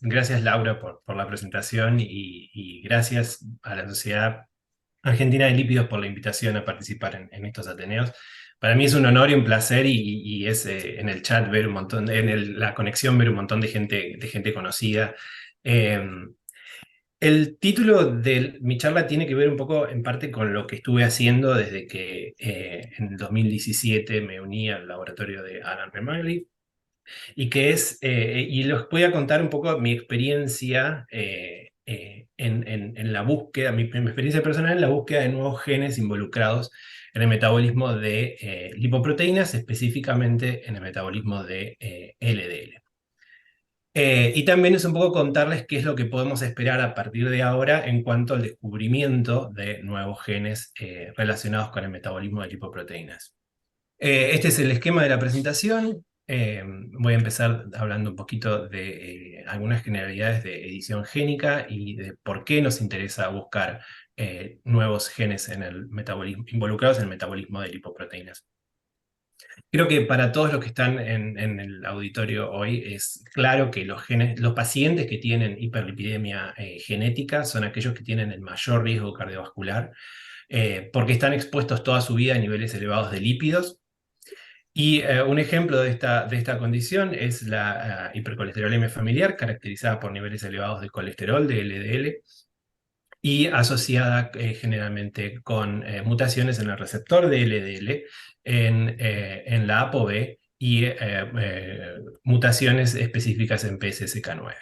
gracias Laura por la presentación y gracias a la Sociedad Argentina de Lípidos por la invitación a participar en estos Ateneos. Para mí es un honor y un placer y es en el chat ver un montón, la conexión ver un montón de gente conocida. Eh, el título de mi charla tiene que ver un poco en parte con lo que estuve haciendo desde que en el 2017 me uní al laboratorio de Alan Reilly y y les voy a contar un poco mi experiencia en la búsqueda, mi experiencia personal en la búsqueda de nuevos genes involucrados en el metabolismo de lipoproteínas, específicamente en el metabolismo de LDL. Y también es un poco contarles qué es lo que podemos esperar a partir de ahora en cuanto al descubrimiento de nuevos genes relacionados con el metabolismo de lipoproteínas. Este es el esquema de la presentación. Voy a empezar hablando un poquito de algunas generalidades de edición génica y de por qué nos interesa buscar nuevos genes en el metabolismo, involucrados en el metabolismo de lipoproteínas. Creo que para todos los que están en el auditorio hoy es claro que los pacientes que tienen hiperlipidemia genética son aquellos que tienen el mayor riesgo cardiovascular porque están expuestos toda su vida a niveles elevados de lípidos. Y un ejemplo de esta condición es la hipercolesterolemia familiar, caracterizada por niveles elevados de colesterol, de LDL, y asociada generalmente con mutaciones en el receptor de LDL, en la ApoB y mutaciones específicas en PCSK9.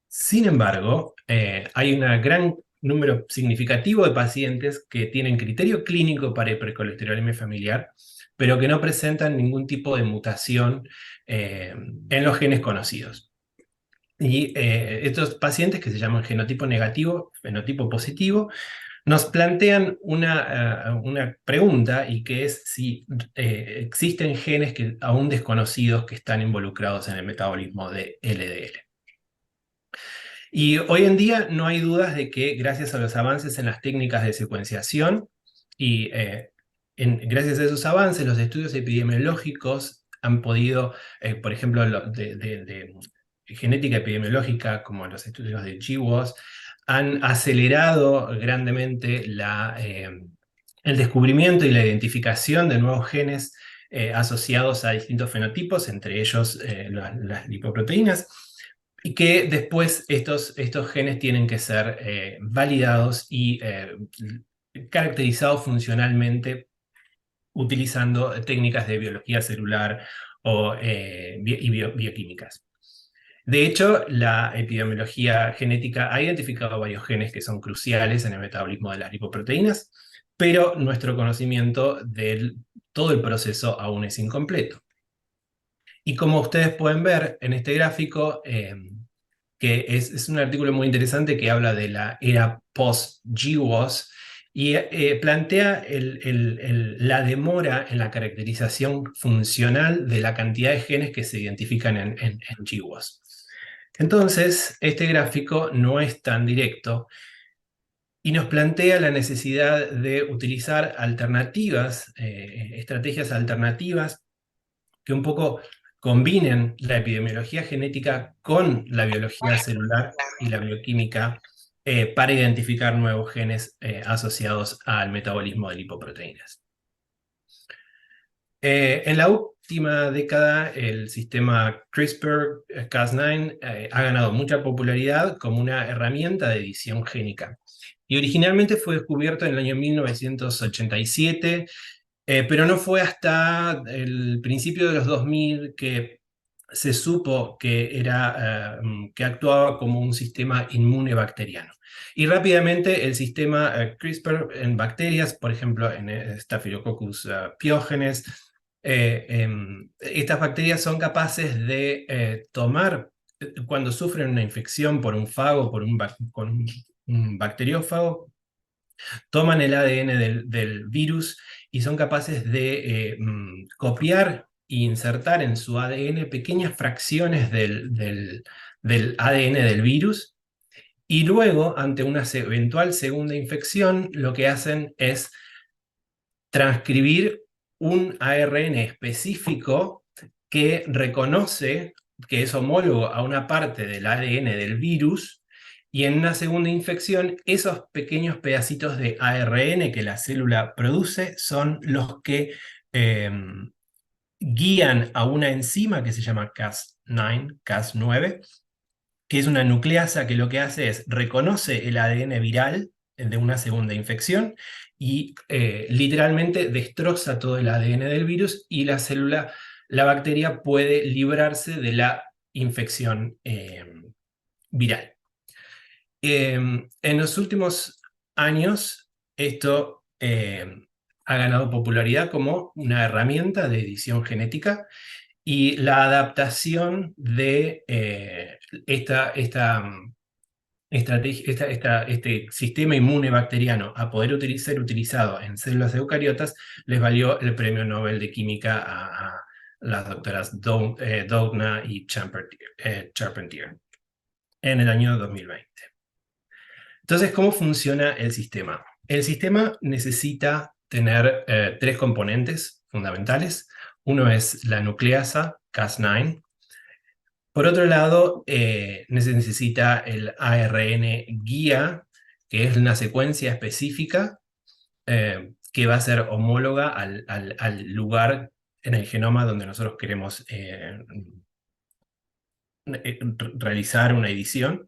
Sin embargo, hay un gran número significativo de pacientes que tienen criterio clínico para hipercolesterolemia familiar, pero que no presentan ningún tipo de mutación en los genes conocidos. Y estos pacientes que se llaman genotipo negativo, fenotipo positivo, nos plantean una pregunta y que es si existen genes que, aún desconocidos que están involucrados en el metabolismo de LDL. Y hoy en día no hay dudas de que gracias a los avances en las técnicas de secuenciación y gracias a esos avances los estudios epidemiológicos han podido, por ejemplo, de genética epidemiológica como los estudios de GWAS, han acelerado grandemente el descubrimiento y la identificación de nuevos genes asociados a distintos fenotipos, entre ellos las lipoproteínas, y que después estos genes tienen que ser validados y caracterizados funcionalmente utilizando técnicas de biología celular y bioquímicas. De hecho, la epidemiología genética ha identificado varios genes que son cruciales en el metabolismo de las lipoproteínas, pero nuestro conocimiento de todo el proceso aún es incompleto. Y como ustedes pueden ver en este gráfico, que es un artículo muy interesante que habla de la era post-GWAS y plantea la demora en la caracterización funcional de la cantidad de genes que se identifican en GWAS. Entonces, este gráfico no es tan directo y nos plantea la necesidad de utilizar alternativas, estrategias alternativas que un poco combinen la epidemiología genética con la biología celular y la bioquímica para identificar nuevos genes asociados al metabolismo de lipoproteínas. En la última década, el sistema CRISPR-Cas9 ha ganado mucha popularidad como una herramienta de edición génica. Y originalmente fue descubierto en el año 1987, pero no fue hasta el principio de los 2000 que se supo que actuaba como un sistema inmune bacteriano. Y rápidamente el sistema CRISPR en bacterias, por ejemplo en Staphylococcus pyogenes, estas bacterias son capaces de tomar, cuando sufren una infección por un fago, con un bacteriófago, toman el ADN del virus y son capaces de copiar e insertar en su ADN pequeñas fracciones del ADN del virus, y luego, ante una eventual segunda infección, lo que hacen es transcribir un ARN específico que reconoce que es homólogo a una parte del ADN del virus, y en una segunda infección, esos pequeños pedacitos de ARN que la célula produce son los que guían a una enzima que se llama Cas9, que es una nucleasa que lo que hace es reconoce el ADN viral de una segunda infección y literalmente destroza todo el ADN del virus, y la célula, la bacteria puede librarse de la infección viral. En los últimos años, esto ha ganado popularidad como una herramienta de edición genética, y la adaptación de este sistema inmune bacteriano a poder ser utilizado en células eucariotas les valió el Premio Nobel de Química a las doctoras Doudna y Charpentier en el año 2020. Entonces, ¿cómo funciona el sistema? El sistema necesita tener tres componentes fundamentales. Uno es la nucleasa Cas9. Por otro lado, se necesita el ARN guía, que es una secuencia específica que va a ser homóloga al lugar en el genoma donde nosotros queremos realizar una edición.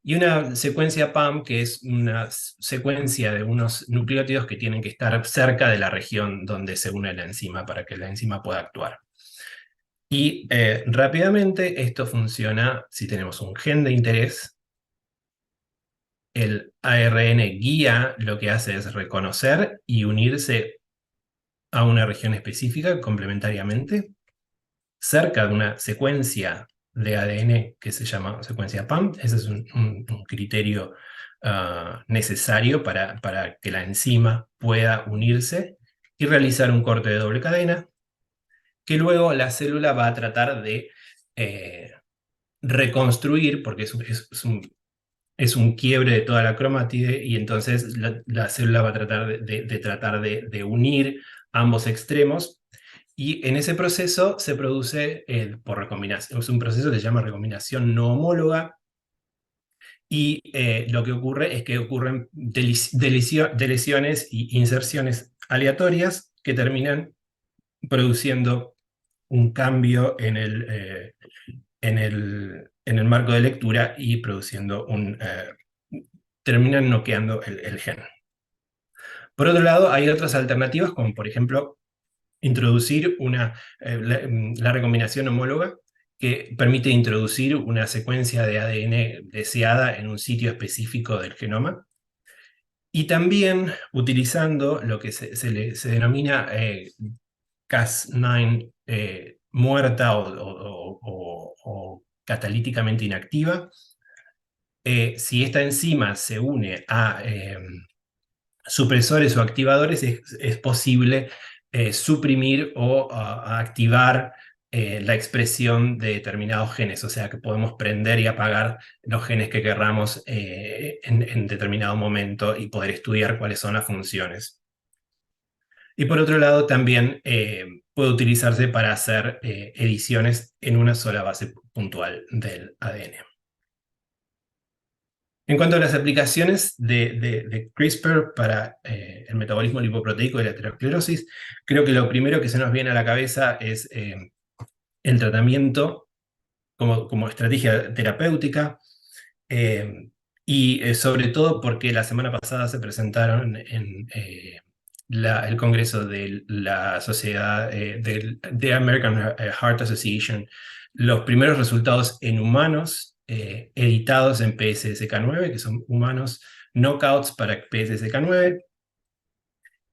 Y una secuencia PAM, que es una secuencia de unos nucleótidos que tienen que estar cerca de la región donde se une la enzima para que la enzima pueda actuar. Y rápidamente esto funciona si tenemos un gen de interés. El ARN guía lo que hace es reconocer y unirse a una región específica complementariamente, cerca de una secuencia de ADN que se llama secuencia PAM. Ese es un criterio necesario para que la enzima pueda unirse y realizar un corte de doble cadena, que luego la célula va a tratar de reconstruir, porque es un quiebre de toda la cromátide, y entonces la célula va a tratar de unir ambos extremos, y en ese proceso se produce por recombinación. Es un proceso que se llama recombinación no homóloga, y lo que ocurre es que ocurren deleciones y inserciones aleatorias que terminan produciendo un cambio en el marco de lectura y produciendo terminan noqueando el gen. Por otro lado, hay otras alternativas, como por ejemplo introducir la recombinación homóloga, que permite introducir una secuencia de ADN deseada en un sitio específico del genoma, y también utilizando lo que se denomina Cas9 muerta o catalíticamente inactiva. Si esta enzima se une a supresores o activadores, es posible suprimir o activar la expresión de determinados genes, o sea que podemos prender y apagar los genes que querramos en determinado momento y poder estudiar cuáles son las funciones. Y por otro lado, también puede utilizarse para hacer ediciones en una sola base puntual del ADN. En cuanto a las aplicaciones de CRISPR para el metabolismo lipoproteico y la aterosclerosis, creo que lo primero que se nos viene a la cabeza es el tratamiento como estrategia terapéutica, y sobre todo porque la semana pasada se presentaron en el Congreso de la Sociedad de American Heart Association los primeros resultados en humanos editados en PSSK9, que son humanos knockouts para PSSK9,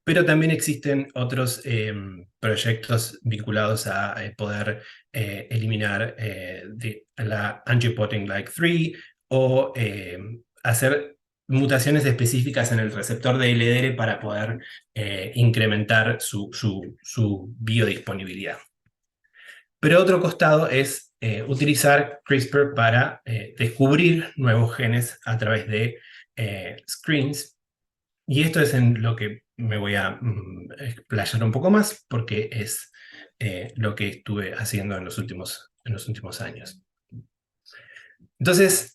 pero también existen otros proyectos vinculados a poder eliminar la angiopoietin-like 3 o hacer mutaciones específicas en el receptor de LDL para poder incrementar su biodisponibilidad. Pero otro costado es utilizar CRISPR para descubrir nuevos genes a través de screens. Y esto es en lo que me voy a explayar un poco más, porque es lo que estuve haciendo en los últimos años. Entonces,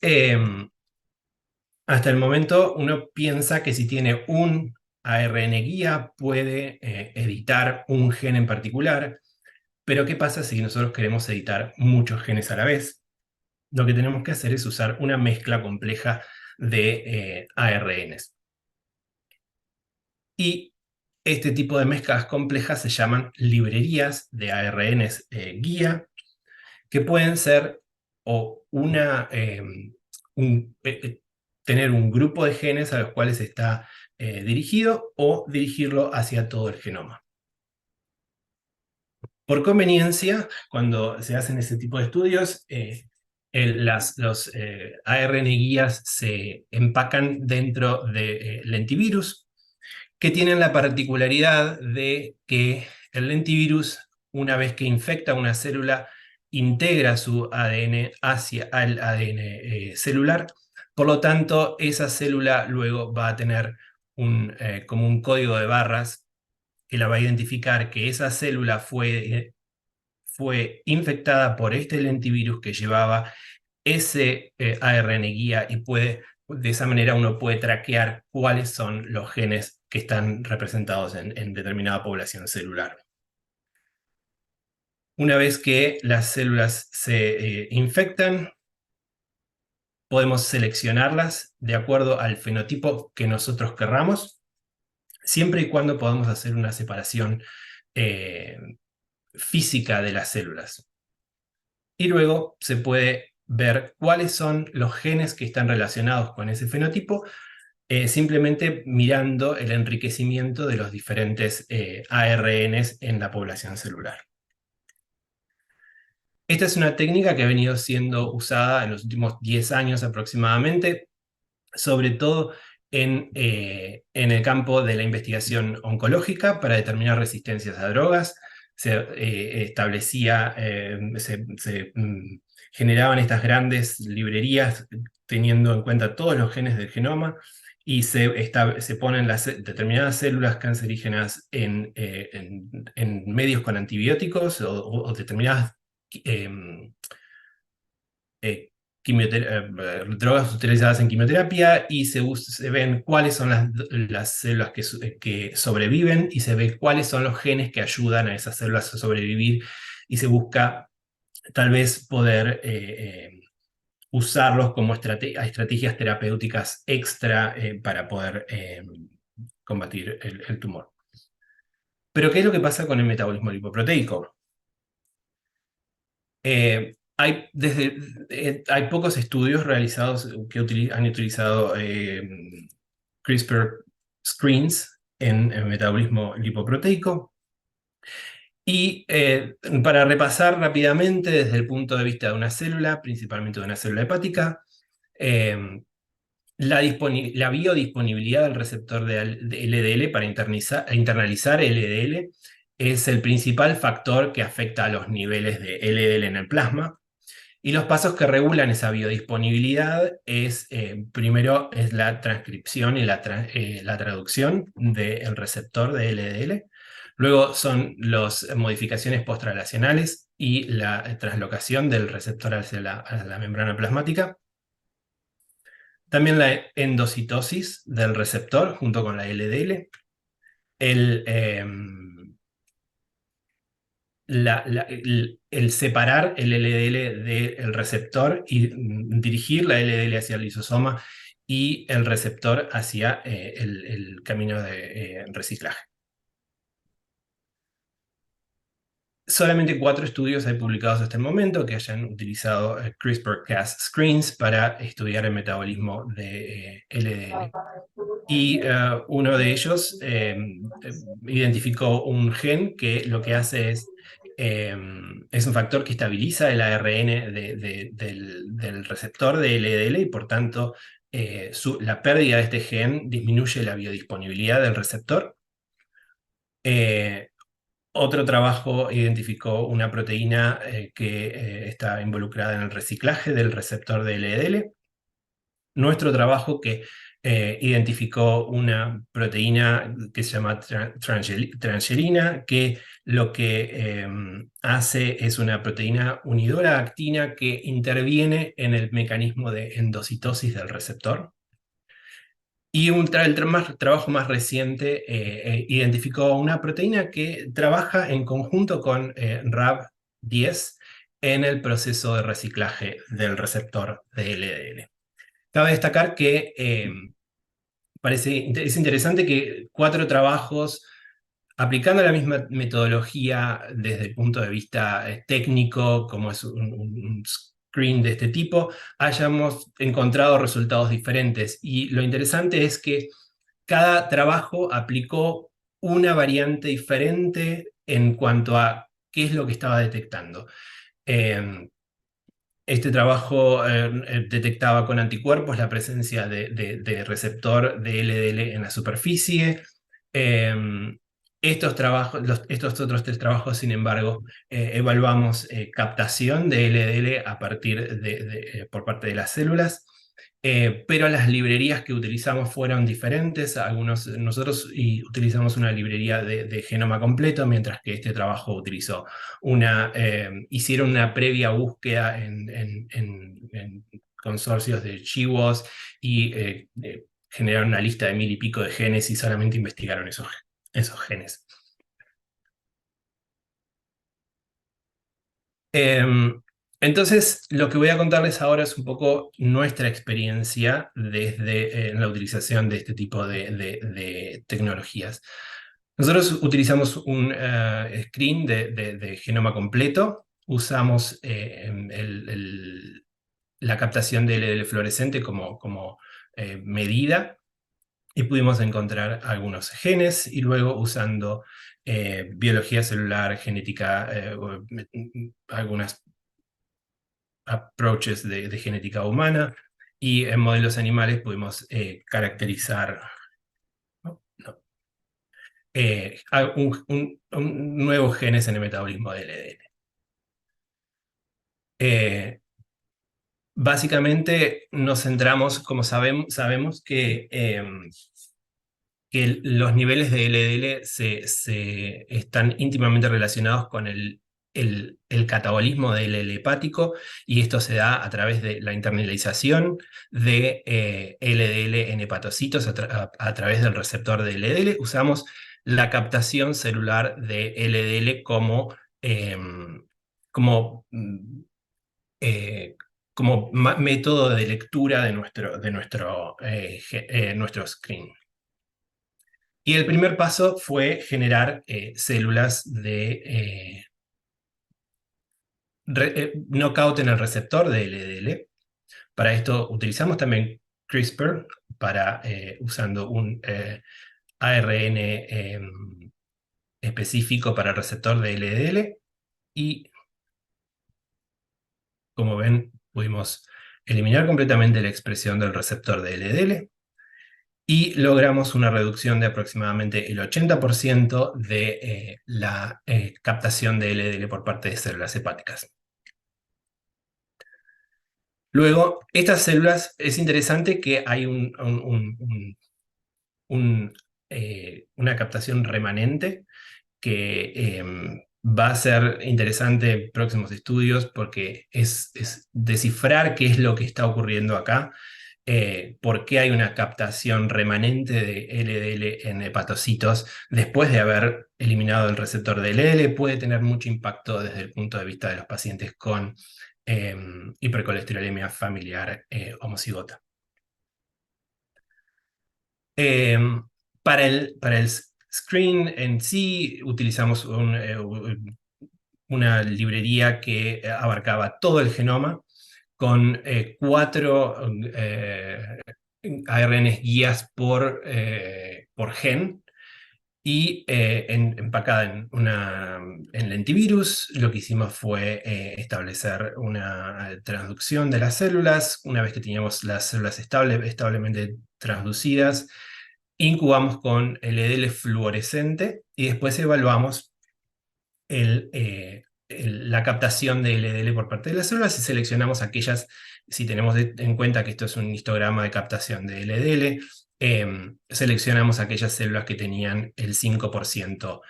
hasta el momento uno piensa que si tiene un ARN guía puede editar un gen en particular, pero ¿qué pasa si nosotros queremos editar muchos genes a la vez? Lo que tenemos que hacer es usar una mezcla compleja de ARNs. Y este tipo de mezclas complejas se llaman librerías de ARNs guía, que pueden ser o tener un grupo de genes a los cuales está dirigido o dirigirlo hacia todo el genoma. Por conveniencia, cuando se hacen ese tipo de estudios, los ARN guías se empacan dentro de lentivirus, que tienen la particularidad de que el lentivirus, una vez que infecta una célula, integra su ADN hacia el ADN celular. Por lo tanto, esa célula luego va a tener como un código de barras que la va a identificar que esa célula fue infectada por este lentivirus que llevaba ese ARN guía y de esa manera uno puede traquear cuáles son los genes que están representados en determinada población celular. Una vez que las células se infectan, podemos seleccionarlas de acuerdo al fenotipo que nosotros querramos, siempre y cuando podamos hacer una separación eh, física de las células. Y luego se puede ver cuáles son los genes que están relacionados con ese fenotipo, simplemente mirando el enriquecimiento de los diferentes ARNs en la población celular. Esta es una técnica que ha venido siendo usada en los últimos 10 años aproximadamente, sobre todo en el campo de la investigación oncológica para determinar resistencias a drogas. Se generaban estas grandes librerías teniendo en cuenta todos los genes del genoma y se ponen determinadas células cancerígenas en medios con antibióticos o determinadas eh, drogas utilizadas en quimioterapia y se ven cuáles son las células que sobreviven y se ve cuáles son los genes que ayudan a esas células a sobrevivir y se busca tal vez poder usarlos como estrategias terapéuticas extra para poder combatir el tumor. Pero ¿qué es lo que pasa con el metabolismo lipoproteico? Hay pocos estudios realizados que han utilizado CRISPR screens en metabolismo lipoproteico. Y para repasar rápidamente desde el punto de vista de una célula, principalmente de una célula hepática, la biodisponibilidad del receptor de LDL para internalizar LDL es el principal factor que afecta a los niveles de LDL en el plasma. Y los pasos que regulan esa biodisponibilidad primero es la transcripción y la traducción del receptor de LDL. Luego son las modificaciones postrelacionales y la translocación del receptor hacia a la membrana plasmática. También la endocitosis del receptor junto con la LDL. El separar el LDL del receptor y dirigir la LDL hacia el lisosoma y el receptor hacia el camino de reciclaje. Solamente 4 estudios hay publicados hasta el momento que hayan utilizado CRISPR-Cas screens para estudiar el metabolismo de LDL. Y uno de ellos identificó un gen que lo que hace es un factor que estabiliza el ARN del receptor de LDL y por tanto la pérdida de este gen disminuye la biodisponibilidad del receptor. Otro trabajo identificó una proteína que está involucrada en el reciclaje del receptor de LDL. Nuestro trabajo que identificó una proteína que se llama transgerina, que lo que hace es una proteína unidora actina que interviene en el mecanismo de endocitosis del receptor. Y trabajo más reciente identificó una proteína que trabaja en conjunto con RAB10 en el proceso de reciclaje del receptor de LDL. Cabe destacar que es interesante que 4 trabajos aplicando la misma metodología desde el punto de vista técnico, como es un screen de este tipo, hayamos encontrado resultados diferentes. Y lo interesante es que cada trabajo aplicó una variante diferente en cuanto a qué es lo que estaba detectando. Eh, este trabajo detectaba con anticuerpos la presencia de receptor de LDL en la superficie. Eh, estos otros 3 trabajos, sin embargo, evaluamos captación de LDL a partir por parte de las células, pero las librerías que utilizamos fueron diferentes. Nosotros utilizamos una librería de genoma completo, mientras que este trabajo hicieron una previa búsqueda en consorcios de GWAS y generaron una lista de 1000 y pico de genes y solamente investigaron esos genes. Entonces, lo que voy a contarles ahora es un poco nuestra experiencia desde la utilización de este tipo de tecnologías. Nosotros utilizamos un screen de genoma completo, usamos la captación de LDL fluorescente como medida y pudimos encontrar algunos genes y luego usando biología celular, genética, algunas approaches de genética humana y en modelos animales pudimos caracterizar no, no, un nuevo genes en el metabolismo del LDL. Básicamente nos centramos, como sabemos que los niveles de LDL están íntimamente relacionados con el catabolismo del LDL hepático, y esto se da a través de la internalización de LDL en hepatocitos a través del receptor de LDL. Usamos la captación celular de LDL como, mm, eh, como método de lectura de nuestro screen. Y el primer paso fue generar células de knockout en el receptor de LDL. Para esto utilizamos también CRISPR usando un ARN específico para el receptor de LDL. Y como ven, pudimos eliminar completamente la expresión del receptor de LDL. Y logramos una reducción de aproximadamente el 80% de la captación de LDL por parte de células hepáticas. Luego, estas células, es interesante que hay una captación remanente que va a ser interesante en próximos estudios porque es descifrar qué es lo que está ocurriendo acá. ¿Por qué hay una captación remanente de LDL en hepatocitos después de haber eliminado el receptor de LDL? Puede tener mucho impacto desde el punto de vista de los pacientes con hipercolesterolemia familiar homocigota. Para el screen en sí utilizamos una librería que abarcaba todo el genoma con 4 ARNs guías por gen y empacada en lentivirus. Lo que hicimos fue establecer una transducción de las células. Una vez que teníamos las células establemente transducidas, incubamos con LDL fluorescente y después evaluamos la captación de LDL por parte de las células y seleccionamos aquellas, si tenemos en cuenta que esto es un histograma de captación de LDL, seleccionamos aquellas células que tenían el 5%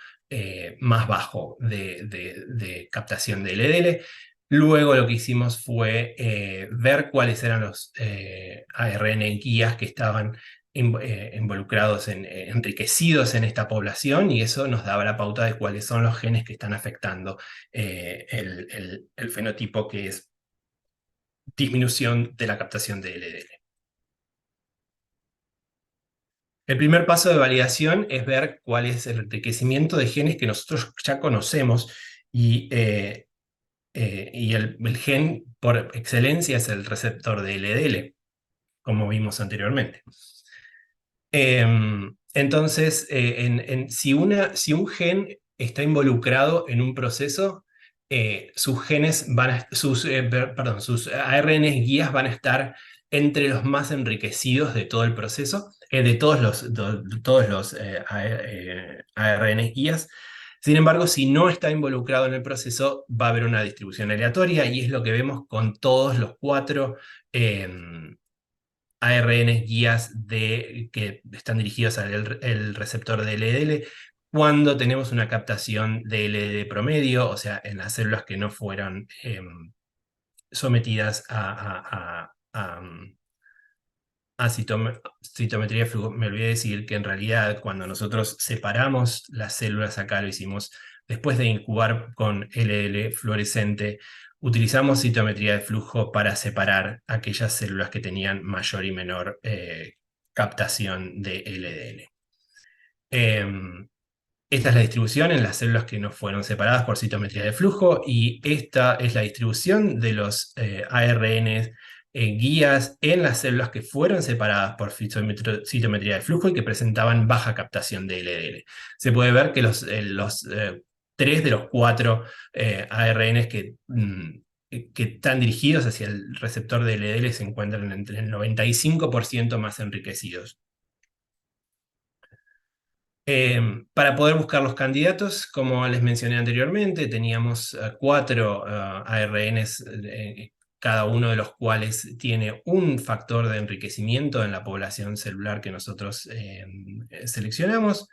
más bajo de captación de LDL. Luego lo que hicimos fue ver cuáles eran los ARN guías que estaban involucrados, enriquecidos en esta población, y eso nos daba la pauta de cuáles son los genes que están afectando el fenotipo, que es disminución de la captación de LDL. El primer paso de validación es ver cuál es el enriquecimiento de genes que nosotros ya conocemos, y el gen por excelencia es el receptor de LDL, como vimos anteriormente. Entonces, si un gen está involucrado en un proceso, sus genes sus ARN guías van a estar entre los más enriquecidos de todo el proceso, de todos los ARN guías. Sin embargo, si no está involucrado en el proceso, va a haber una distribución aleatoria, y es lo que vemos con todos los 4 ARN guías que están dirigidos al el receptor de LDL, cuando tenemos una captación de LDL promedio, o sea, en las células que no fueron sometidas a citometría de flujo. Me olvidé de decir que en realidad, cuando nosotros separamos las células, acá lo hicimos después de incubar con LDL fluorescente, utilizamos citometría de flujo para separar aquellas células que tenían mayor y menor captación de LDL. Esta es la distribución en las células que no fueron separadas por citometría de flujo, y esta es la distribución de los ARN guías en las células que fueron separadas por citometría de flujo y que presentaban baja captación de LDL. Se puede ver que los 3 de los 4 ARNs que están dirigidos hacia el receptor de LDL se encuentran entre el 95% más enriquecidos. Para poder buscar los candidatos, como les mencioné anteriormente, teníamos 4 ARNs, cada uno de los cuales tiene un factor de enriquecimiento en la población celular que nosotros seleccionamos,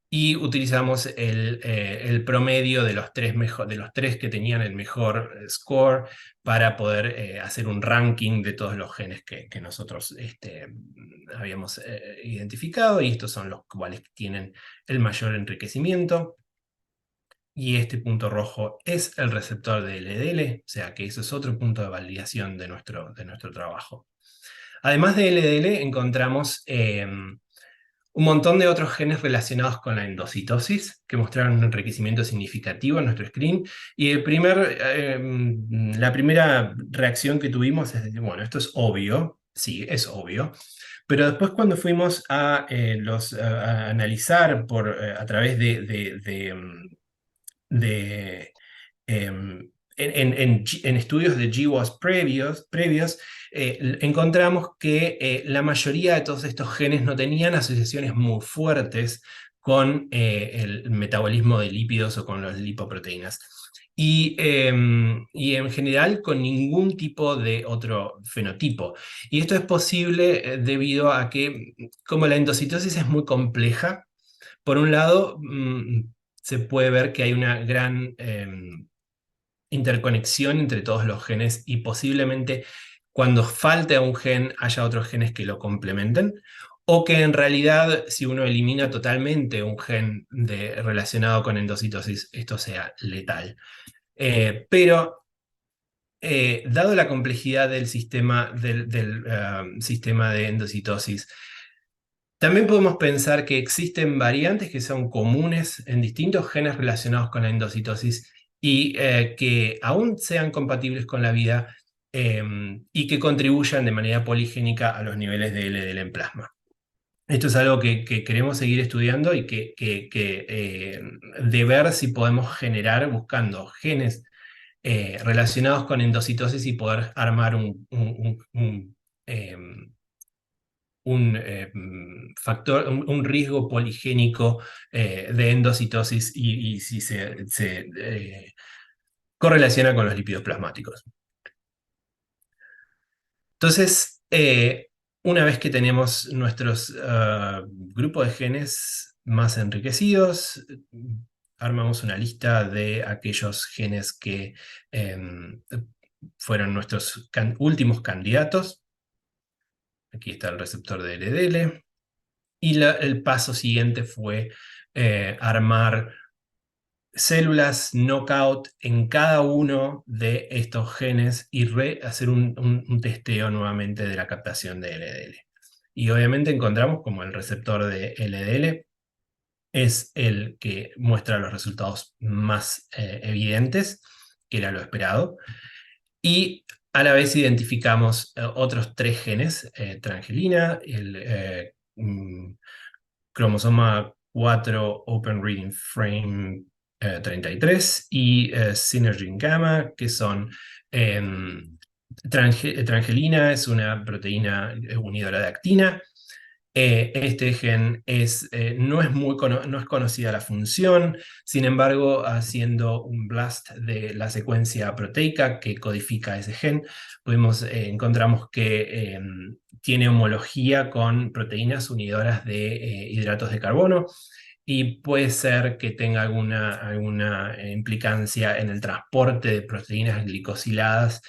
y utilizamos el promedio de los 3 que tenían el mejor score para poder hacer un ranking de todos los genes que nosotros habíamos identificado, y estos son los cuales tienen el mayor enriquecimiento. Y este punto rojo es el receptor de LDL, o sea que eso es otro punto de validación de nuestro trabajo. Además de LDL, encontramos un montón de otros genes relacionados con la endocitosis que mostraron un enriquecimiento significativo en nuestro screen. Y la primera reacción que tuvimos es decir, bueno, esto es obvio, sí, es obvio. Pero después, cuando fuimos a analizar a través de en estudios de GWAS previos, encontramos que la mayoría de todos estos genes no tenían asociaciones muy fuertes con el metabolismo de lípidos o con las lipoproteínas. Y en general con ningún tipo de otro fenotipo. Y esto es posible debido a que, como la endocitosis es muy compleja, por un lado, se puede ver que hay una gran interconexión entre todos los genes, y posiblemente cuando falte un gen haya otros genes que lo complementen, o que en realidad, si uno elimina totalmente un gen relacionado con endocitosis, esto sea letal. Pero dado la complejidad del sistema sistema de endocitosis, también podemos pensar que existen variantes que son comunes en distintos genes relacionados con la endocitosis, y que aún sean compatibles con la vida, y que contribuyan de manera poligénica a los niveles de LDL en plasma. Esto es algo que queremos seguir estudiando, y de ver si podemos generar buscando genes relacionados con endocitosis, y poder armar un riesgo poligénico de endocitosis, y si se correlaciona con los lípidos plasmáticos. Entonces, una vez que tenemos nuestros grupos de genes más enriquecidos. Armamos una lista de aquellos genes que fueron nuestros últimos candidatos. Aquí está el receptor de LDL. Y el paso siguiente fue armar células knockout en cada uno de estos genes y hacer un testeo nuevamente de la captación de LDL. Y obviamente encontramos como el receptor de LDL es el que muestra los resultados más evidentes, que era lo esperado. Y a la vez identificamos otros 3 genes, transgelina, el cromosoma 4 Open Reading Frame 33 y Synergin Gamma, que son trangelina, es una proteína unidora de actina. Este gen no es conocida la función, sin embargo, haciendo un blast de la secuencia proteica que codifica ese gen, encontramos que tiene homología con proteínas unidoras de hidratos de carbono y puede ser que tenga alguna implicancia en el transporte de proteínas glicosiladas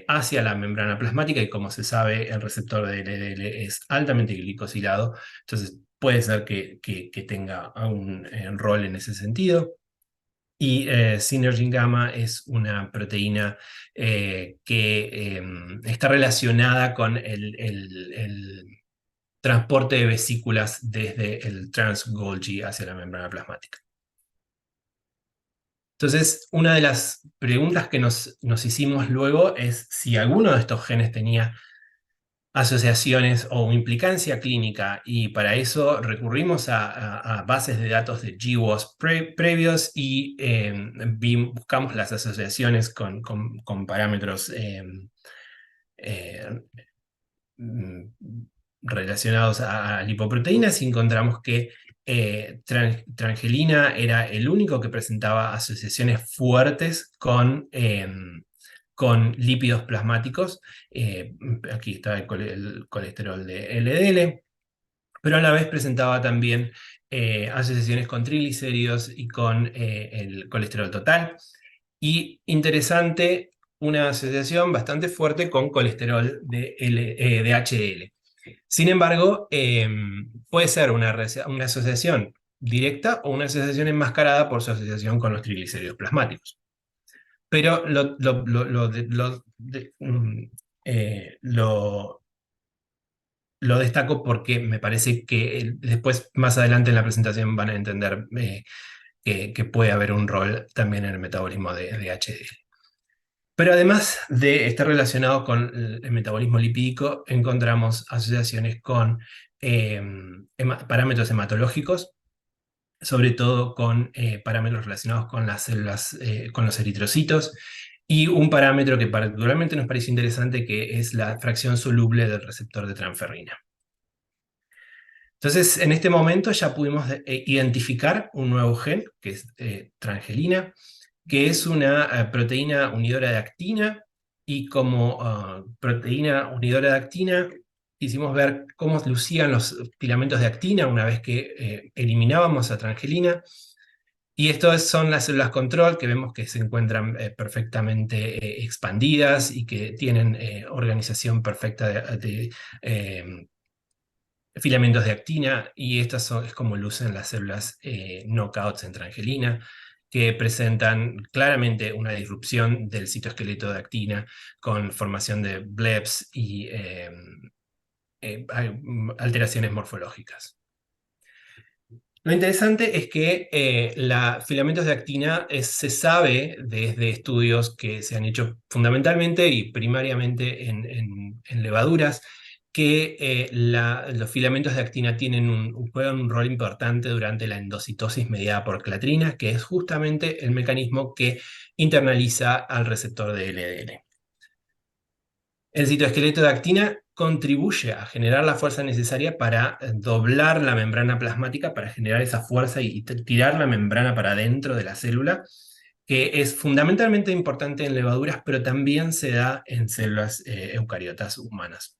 hacia la membrana plasmática, y como se sabe, el receptor de LDL es altamente glicosilado, entonces puede ser que tenga un rol en ese sentido. Y Synergin Gamma es una proteína que está relacionada con el transporte de vesículas desde el trans-Golgi hacia la membrana plasmática. Entonces, una de las preguntas que nos hicimos luego es si alguno de estos genes tenía asociaciones o implicancia clínica, y para eso recurrimos a bases de datos de GWAS previos y buscamos las asociaciones con parámetros eh, mm, relacionados a lipoproteínas, y encontramos que trangelina era el único que presentaba asociaciones fuertes con lípidos plasmáticos. Aquí está el colesterol de LDL, pero a la vez presentaba también asociaciones con triglicéridos y con el colesterol total. Y interesante, una asociación bastante fuerte con colesterol de HDL. Sin embargo, puede ser una asociación directa o una asociación enmascarada por su asociación con los triglicéridos plasmáticos. Pero lo destaco porque me parece que después, más adelante en la presentación, van a entender que puede haber un rol también en el metabolismo de HDL. Pero además de estar relacionado con el metabolismo lipídico, encontramos asociaciones con parámetros hematológicos, sobre todo con parámetros relacionados con las células, con los eritrocitos, y un parámetro que particularmente nos parece interesante, que es la fracción soluble del receptor de transferrina. Entonces, en este momento ya pudimos identificar un nuevo gen, que es trangelina, que es una proteína unidora de actina, y como proteína unidora de actina quisimos ver cómo lucían los filamentos de actina una vez que eliminábamos a trangelina. Y estas son las células control, que vemos que se encuentran perfectamente expandidas y que tienen organización perfecta de filamentos de actina, y estas es como lucen las células knockouts en trangelina, que presentan claramente una disrupción del citoesqueleto de actina con formación de blebs y alteraciones morfológicas. Lo interesante es que los filamentos de actina se sabe desde estudios que se han hecho fundamentalmente y primariamente en levaduras, que los filamentos de actina juegan un rol importante durante la endocitosis mediada por clatrina, que es justamente el mecanismo que internaliza al receptor de LDL. El citoesqueleto de actina contribuye a generar la fuerza necesaria para doblar la membrana plasmática, para generar esa fuerza y tirar la membrana para adentro de la célula, que es fundamentalmente importante en levaduras, pero también se da en células eucariotas humanas.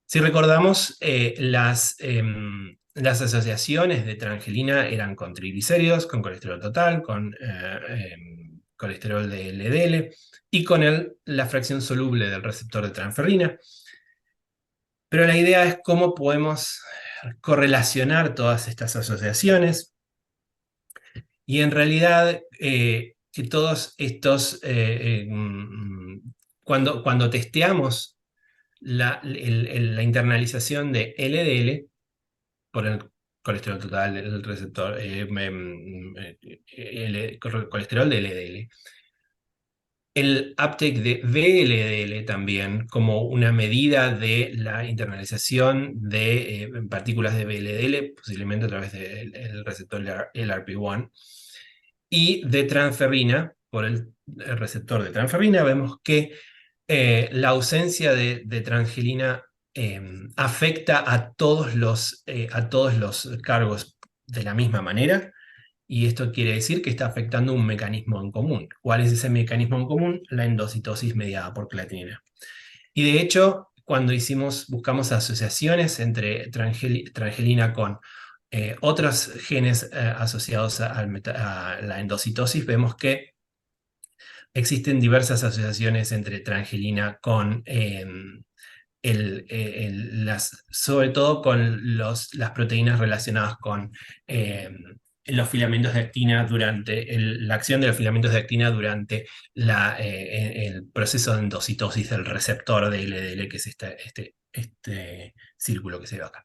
Si recordamos, las asociaciones de trangelina eran con triglicéridos, con colesterol total, con colesterol de LDL y con la fracción soluble del receptor de transferrina. Pero la idea es cómo podemos correlacionar todas estas asociaciones y en realidad que todos estos, cuando testeamos la internalización de LDL por el colesterol total, el receptor, colesterol de LDL, el uptake de VLDL también, como una medida de la internalización de partículas de VLDL, posiblemente a través del receptor LRP1, y de transferrina, por el receptor de transferrina, vemos que la ausencia de transgelina afecta a todos los cargos de la misma manera, y esto quiere decir que está afectando un mecanismo en común. ¿Cuál es ese mecanismo en común? La endocitosis mediada por creatinina. Y de hecho, cuando buscamos asociaciones entre transgelina con otros genes asociados a la endocitosis, vemos que existen diversas asociaciones entre transgelina con sobre todo con las proteínas relacionadas con los filamentos de actina durante la acción de los filamentos de actina durante el proceso de endocitosis del receptor de LDL, que es este círculo que se ve acá.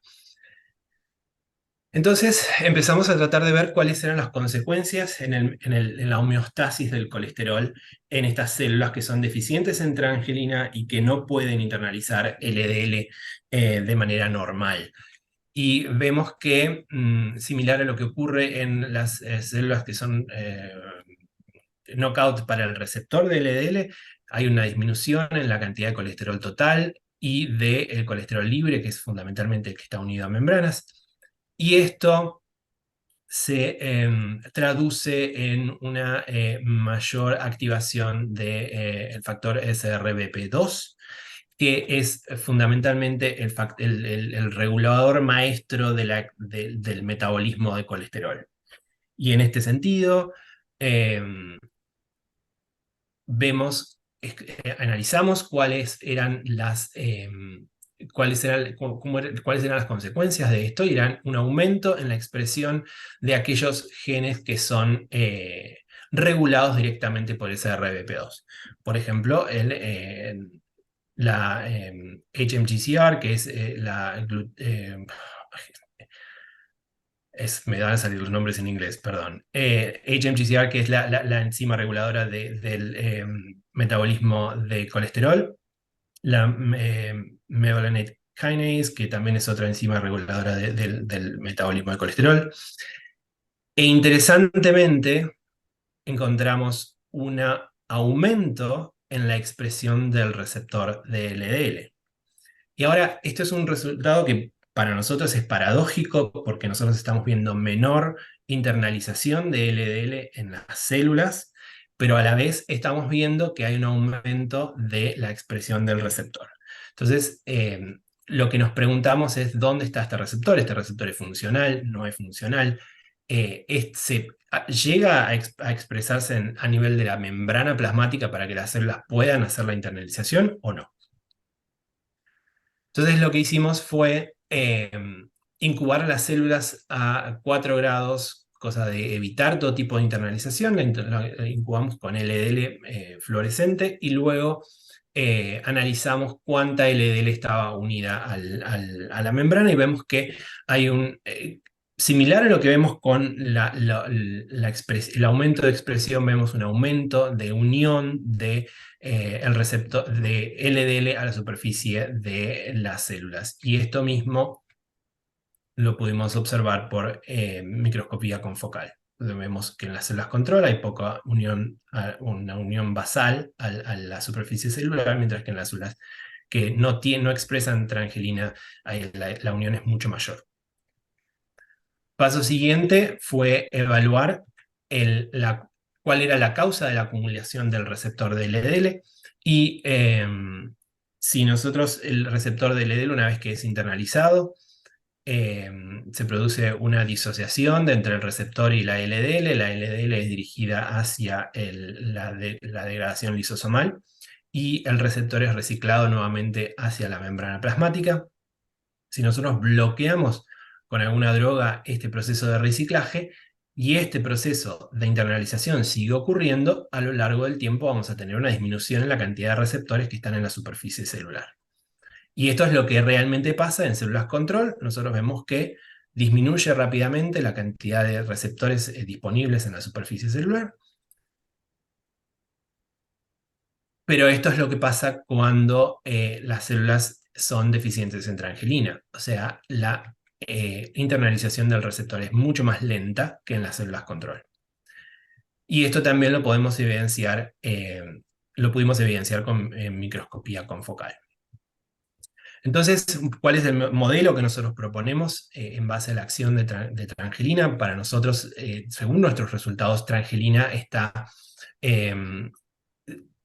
Entonces empezamos a tratar de ver cuáles eran las consecuencias en la homeostasis del colesterol en estas células que son deficientes en trangelina y que no pueden internalizar LDL de manera normal. Y vemos que, similar a lo que ocurre en las células que son knockout para el receptor de LDL, hay una disminución en la cantidad de colesterol total y del colesterol libre, que es fundamentalmente el que está unido a membranas. Y esto se traduce en una mayor activación del factor SRBP2, que es fundamentalmente el regulador maestro del metabolismo de colesterol. Y en este sentido, analizamos cuáles eran las consecuencias de esto, y eran un aumento en la expresión de aquellos genes que son regulados directamente por ese RBP2. Por ejemplo, la HMGCR, que es me van a salir los nombres en inglés, perdón. HMGCR, que es la enzima reguladora del metabolismo de colesterol. La mevalonate kinase, que también es otra enzima reguladora del metabolismo de colesterol. E interesantemente, encontramos un aumento en la expresión del receptor de LDL. Y ahora, esto es un resultado que para nosotros es paradójico, porque nosotros estamos viendo menor internalización de LDL en las células, pero a la vez estamos viendo que hay un aumento de la expresión del receptor. Entonces, lo que nos preguntamos es dónde está este receptor. ¿Este receptor es funcional? ¿No es funcional? ¿Llega a expresarse a nivel de la membrana plasmática para que las células puedan hacer la internalización o no? Entonces lo que hicimos fue incubar a las células a 4 grados, cosa de evitar todo tipo de internalización. La incubamos con LDL fluorescente y luego analizamos cuánta LDL estaba unida a la membrana, y vemos que hay similar a lo que vemos con el aumento de expresión, vemos un aumento de unión el receptor de LDL a la superficie de las células. Y esto mismo lo pudimos observar por microscopía confocal. Vemos que en las células control hay poca unión, una unión basal a la superficie celular, mientras que en las células que no expresan trangelina, la unión es mucho mayor. Paso siguiente fue evaluar cuál era la causa de la acumulación del receptor de LDL, y si nosotros el receptor de LDL, una vez que es internalizado, se produce una disociación entre el receptor y la LDL. La LDL es dirigida hacia la degradación lisosomal y el receptor es reciclado nuevamente hacia la membrana plasmática. Si nosotros bloqueamos con alguna droga este proceso de reciclaje y este proceso de internalización sigue ocurriendo, a lo largo del tiempo vamos a tener una disminución en la cantidad de receptores que están en la superficie celular. Y esto es lo que realmente pasa en células control. Nosotros vemos que disminuye rápidamente la cantidad de receptores disponibles en la superficie celular. Pero esto es lo que pasa cuando las células son deficientes en transgelina. O sea, la internalización del receptor es mucho más lenta que en las células control. Y esto también lo podemos evidenciar, lo pudimos evidenciar con microscopía confocal. Entonces, ¿cuál es el modelo que nosotros proponemos en base a la acción de transgelina? Para nosotros, según nuestros resultados, transgelina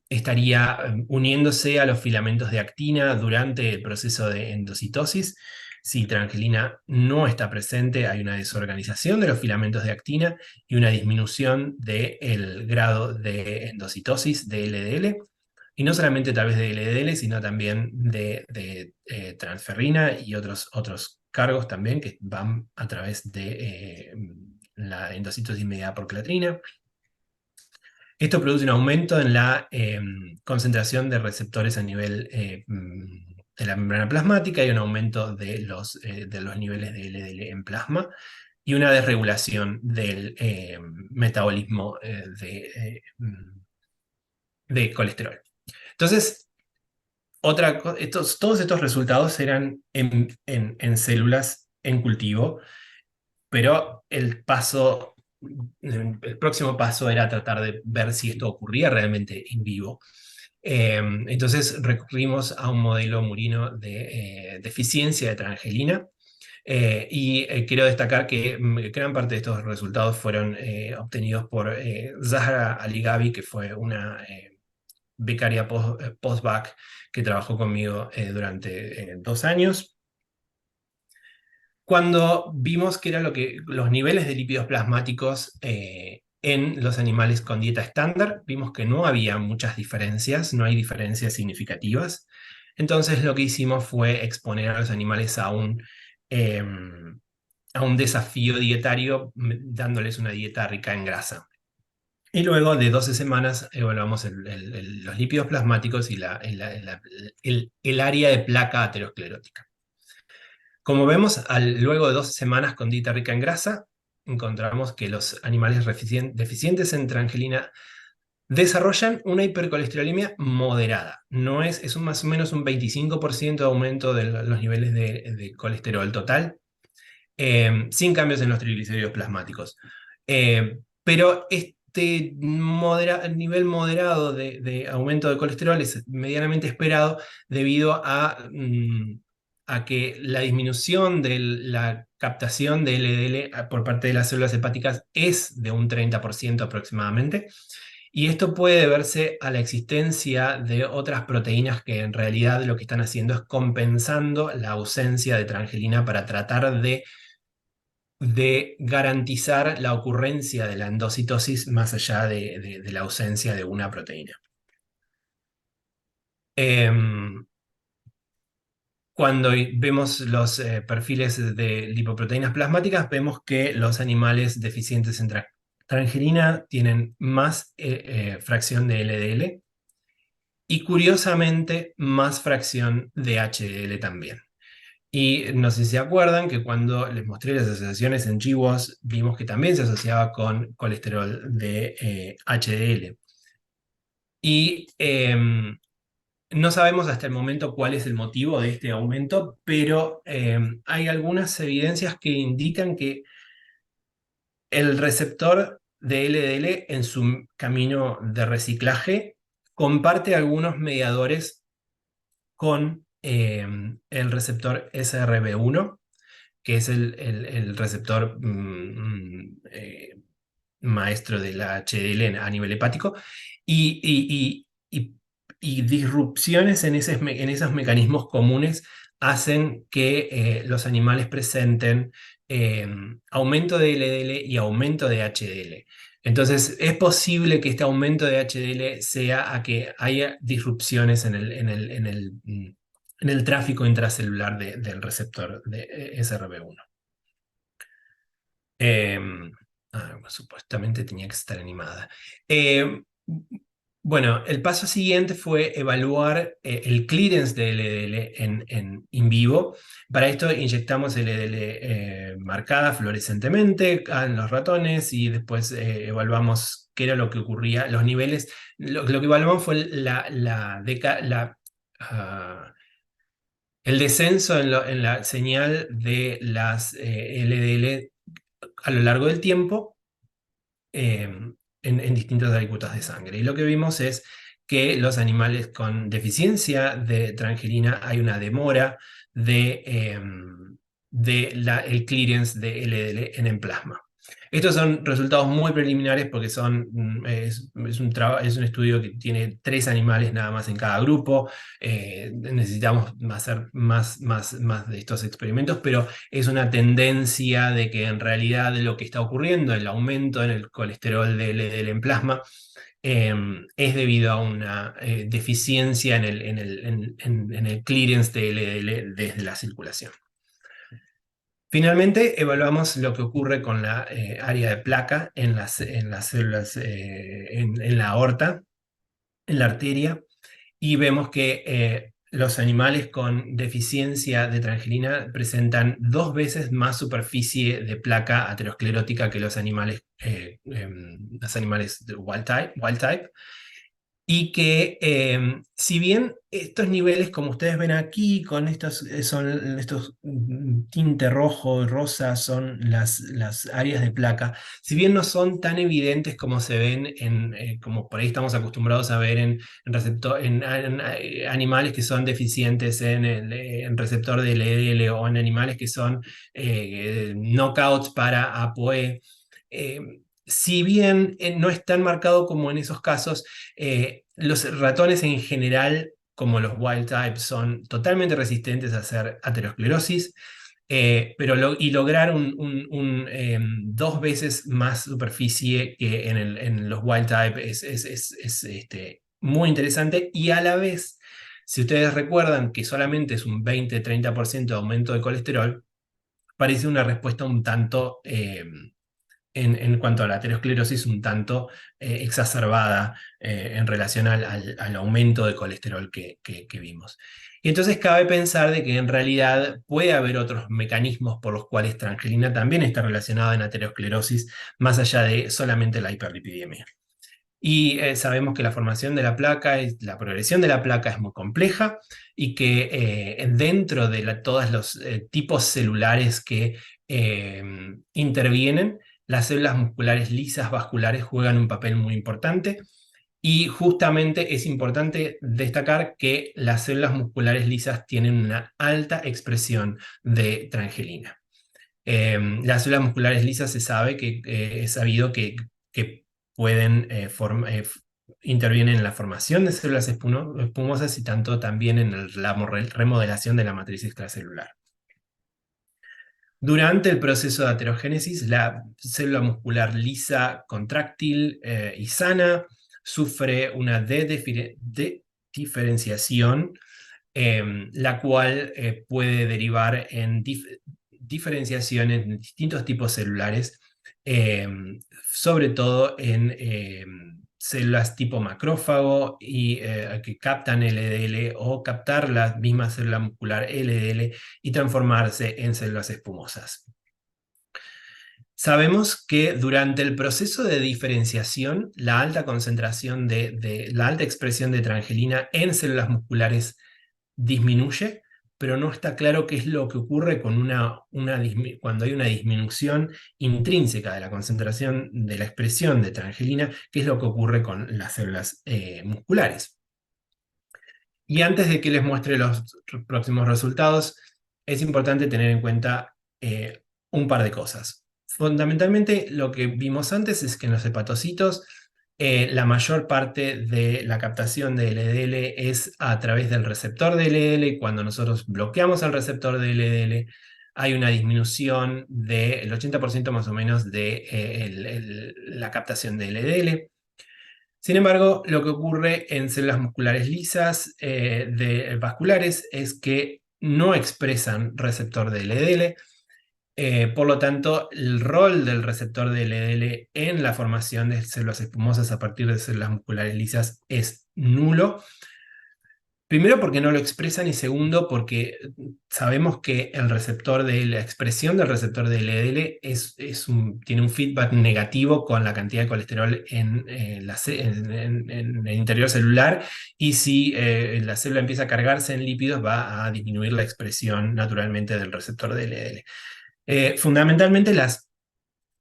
estaría uniéndose a los filamentos de actina durante el proceso de endocitosis. Si transgelina no está presente, hay una desorganización de los filamentos de actina y una disminución del grado de endocitosis de LDL. Y no solamente tal vez de LDL, sino también de transferrina y otros cargos también que van a través de la endocitosis mediada por clatrina. Esto produce un aumento en la concentración de receptores a nivel de la membrana plasmática y un aumento de los niveles de LDL en plasma y una desregulación del metabolismo de colesterol. Entonces, todos estos resultados eran en células en cultivo, pero el próximo paso era tratar de ver si esto ocurría realmente en vivo. Entonces recurrimos a un modelo murino de deficiencia de transgelina. Quiero destacar que gran parte de estos resultados fueron obtenidos por Zahra Aligabi, que fue una becaria postbac que trabajó conmigo durante 2 años. Cuando vimos que era los niveles de lípidos plasmáticos en los animales con dieta estándar, vimos que no había muchas diferencias, no hay diferencias significativas. Entonces lo que hicimos fue exponer a los animales a un desafío dietario dándoles una dieta rica en grasa. Y luego de 12 semanas evaluamos los lípidos plasmáticos y el área de placa aterosclerótica. Como vemos, luego de 12 semanas con dieta rica en grasa, encontramos que los animales deficientes en transgelina desarrollan una hipercolesterolemia moderada. Es más o menos un 25% de aumento de los niveles de colesterol total, sin cambios en los triglicéridos plasmáticos. Pero este nivel moderado de aumento de colesterol es medianamente esperado debido a que la disminución de la captación de LDL por parte de las células hepáticas es de un 30% aproximadamente. Y esto puede deberse a la existencia de otras proteínas que en realidad lo que están haciendo es compensando la ausencia de transgelina para tratar de garantizar la ocurrencia de la endocitosis más allá de la ausencia de una proteína. Cuando vemos los perfiles de lipoproteínas plasmáticas, vemos que los animales deficientes en transgelina tienen más fracción de LDL y curiosamente más fracción de HDL también. Y no sé si se acuerdan que cuando les mostré las asociaciones en GWAS, vimos que también se asociaba con colesterol de HDL. Y no sabemos hasta el momento cuál es el motivo de este aumento, pero hay algunas evidencias que indican que el receptor de LDL en su camino de reciclaje comparte algunos mediadores con el receptor SRB1, que es el receptor maestro de la HDL a nivel hepático, y disrupciones en esos mecanismos comunes hacen que los animales presenten aumento de LDL y aumento de HDL. Entonces, es posible que este aumento de HDL sea a que haya disrupciones en el tráfico intracelular del receptor de SRB1. Supuestamente tenía que estar animada. Eh, bueno, el paso siguiente fue evaluar el clearance de LDL in vivo. Para esto inyectamos LDL marcada fluorescentemente en los ratones y después evaluamos qué era lo que ocurría, los niveles. Lo que evaluamos fue el descenso en la señal de las LDL a lo largo del tiempo en distintas alícuotas de sangre. Y lo que vimos es que los animales con deficiencia de trangelina hay una demora el clearance de LDL en el plasma. Estos son resultados muy preliminares porque es un estudio que tiene 3 animales nada más en cada grupo. Necesitamos hacer más de estos experimentos, pero es una tendencia de que en realidad lo que está ocurriendo, el aumento en el colesterol de LDL en plasma, es debido a una deficiencia en el clearance de LDL desde la circulación. Finalmente, evaluamos lo que ocurre con la área de placa en las células, en la aorta, en la arteria, y vemos que los animales con deficiencia de trangelina presentan 2 veces más superficie de placa aterosclerótica que los animales de wild type, y que si bien estos niveles, como ustedes ven aquí, con estos tinte rojo y rosa, son las áreas de placa, si bien no son tan evidentes como se ven como por ahí estamos acostumbrados a ver en animales que son deficientes en receptor de LDL o en animales que son knockouts para ApoE. Si bien no es tan marcado como en esos casos, los ratones en general, como los wild type, son totalmente resistentes a hacer aterosclerosis, y lograr 2 veces más superficie que en los wild type es muy interesante, y a la vez, si ustedes recuerdan que solamente es un 20-30% de aumento de colesterol, parece una respuesta un tanto en cuanto a la aterosclerosis, un tanto exacerbada en relación al aumento de colesterol que vimos. Y entonces cabe pensar de que en realidad puede haber otros mecanismos por los cuales trangelina también está relacionada en aterosclerosis, más allá de solamente la hiperlipidemia. Y sabemos que la formación de la placa, la progresión de la placa es muy compleja y que dentro de todos los tipos celulares que intervienen, las células musculares lisas vasculares juegan un papel muy importante, y justamente es importante destacar que las células musculares lisas tienen una alta expresión de trangelina. Las células musculares lisas se sabe que es sabido que pueden intervienen en la formación de células espumosas y tanto también en la remodelación de la matriz extracelular. Durante el proceso de aterogénesis, la célula muscular lisa, contráctil y sana sufre una diferenciación, la cual puede derivar en diferenciaciones en distintos tipos celulares, sobre todo en células tipo macrófago y que captan LDL, o captar la misma célula muscular LDL y transformarse en células espumosas. Sabemos que durante el proceso de diferenciación, la alta concentración la alta expresión de trangelina en células musculares disminuye, pero no está claro qué es lo que ocurre cuando hay una disminución intrínseca de la concentración de la expresión de trangelina, qué es lo que ocurre con las células musculares. Y antes de que les muestre los próximos resultados, es importante tener en cuenta un par de cosas. Fundamentalmente, lo que vimos antes es que en los hepatocitos La mayor parte de la captación de LDL es a través del receptor de LDL. Cuando nosotros bloqueamos el receptor de LDL, hay una disminución del 80% más o menos de la captación de LDL. Sin embargo, lo que ocurre en células musculares lisas vasculares es que no expresan receptor de LDL. Por lo tanto, el rol del receptor de LDL en la formación de células espumosas a partir de células musculares lisas es nulo. Primero porque no lo expresan y segundo porque sabemos que el receptor de la expresión del receptor de LDL tiene un feedback negativo con la cantidad de colesterol en el interior celular, y si la célula empieza a cargarse en lípidos va a disminuir la expresión naturalmente del receptor de LDL. Fundamentalmente las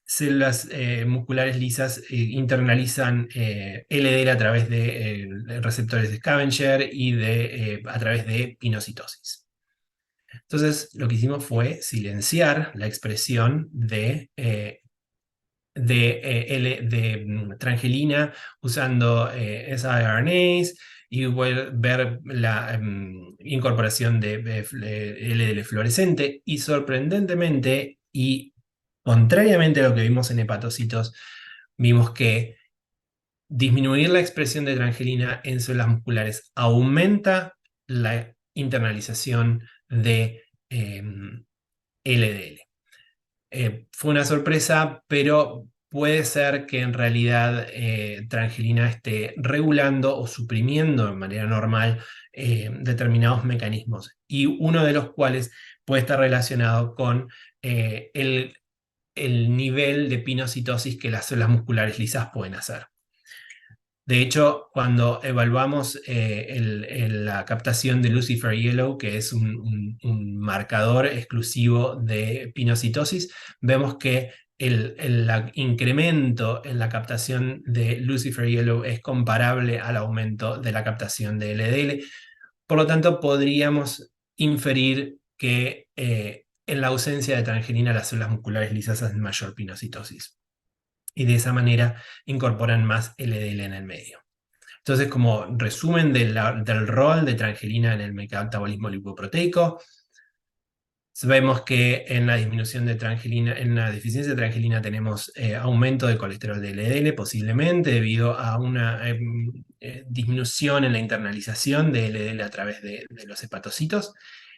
células musculares lisas internalizan LDL a través de receptores de Scavenger y a través de pinocitosis. Entonces, lo que hicimos fue silenciar la expresión de trangelina usando siRNAs y ver la incorporación de LDL fluorescente, y sorprendentemente y contrariamente a lo que vimos en hepatocitos, vimos que disminuir la expresión de trangelina en células musculares aumenta la internalización de LDL. Fue una sorpresa, pero puede ser que en realidad trangelina esté regulando o suprimiendo de manera normal determinados mecanismos, y uno de los cuales puede estar relacionado con el nivel de pinocitosis que las células musculares lisas pueden hacer. De hecho, cuando evaluamos la captación de Lucifer Yellow, que es un marcador exclusivo de pinocitosis, vemos que el incremento en la captación de Lucifer Yellow es comparable al aumento de la captación de LDL. Por lo tanto, podríamos inferir que en la ausencia de trangelina las células musculares lisas hacen mayor pinocitosis, y de esa manera incorporan más LDL en el medio. Entonces, como resumen del rol de trangelina en el metabolismo lipoproteico, vemos que en la disminución de trangelina, en la deficiencia de trangelina, tenemos aumento de colesterol de LDL, posiblemente debido a una disminución en la internalización de LDL a través de los hepatocitos,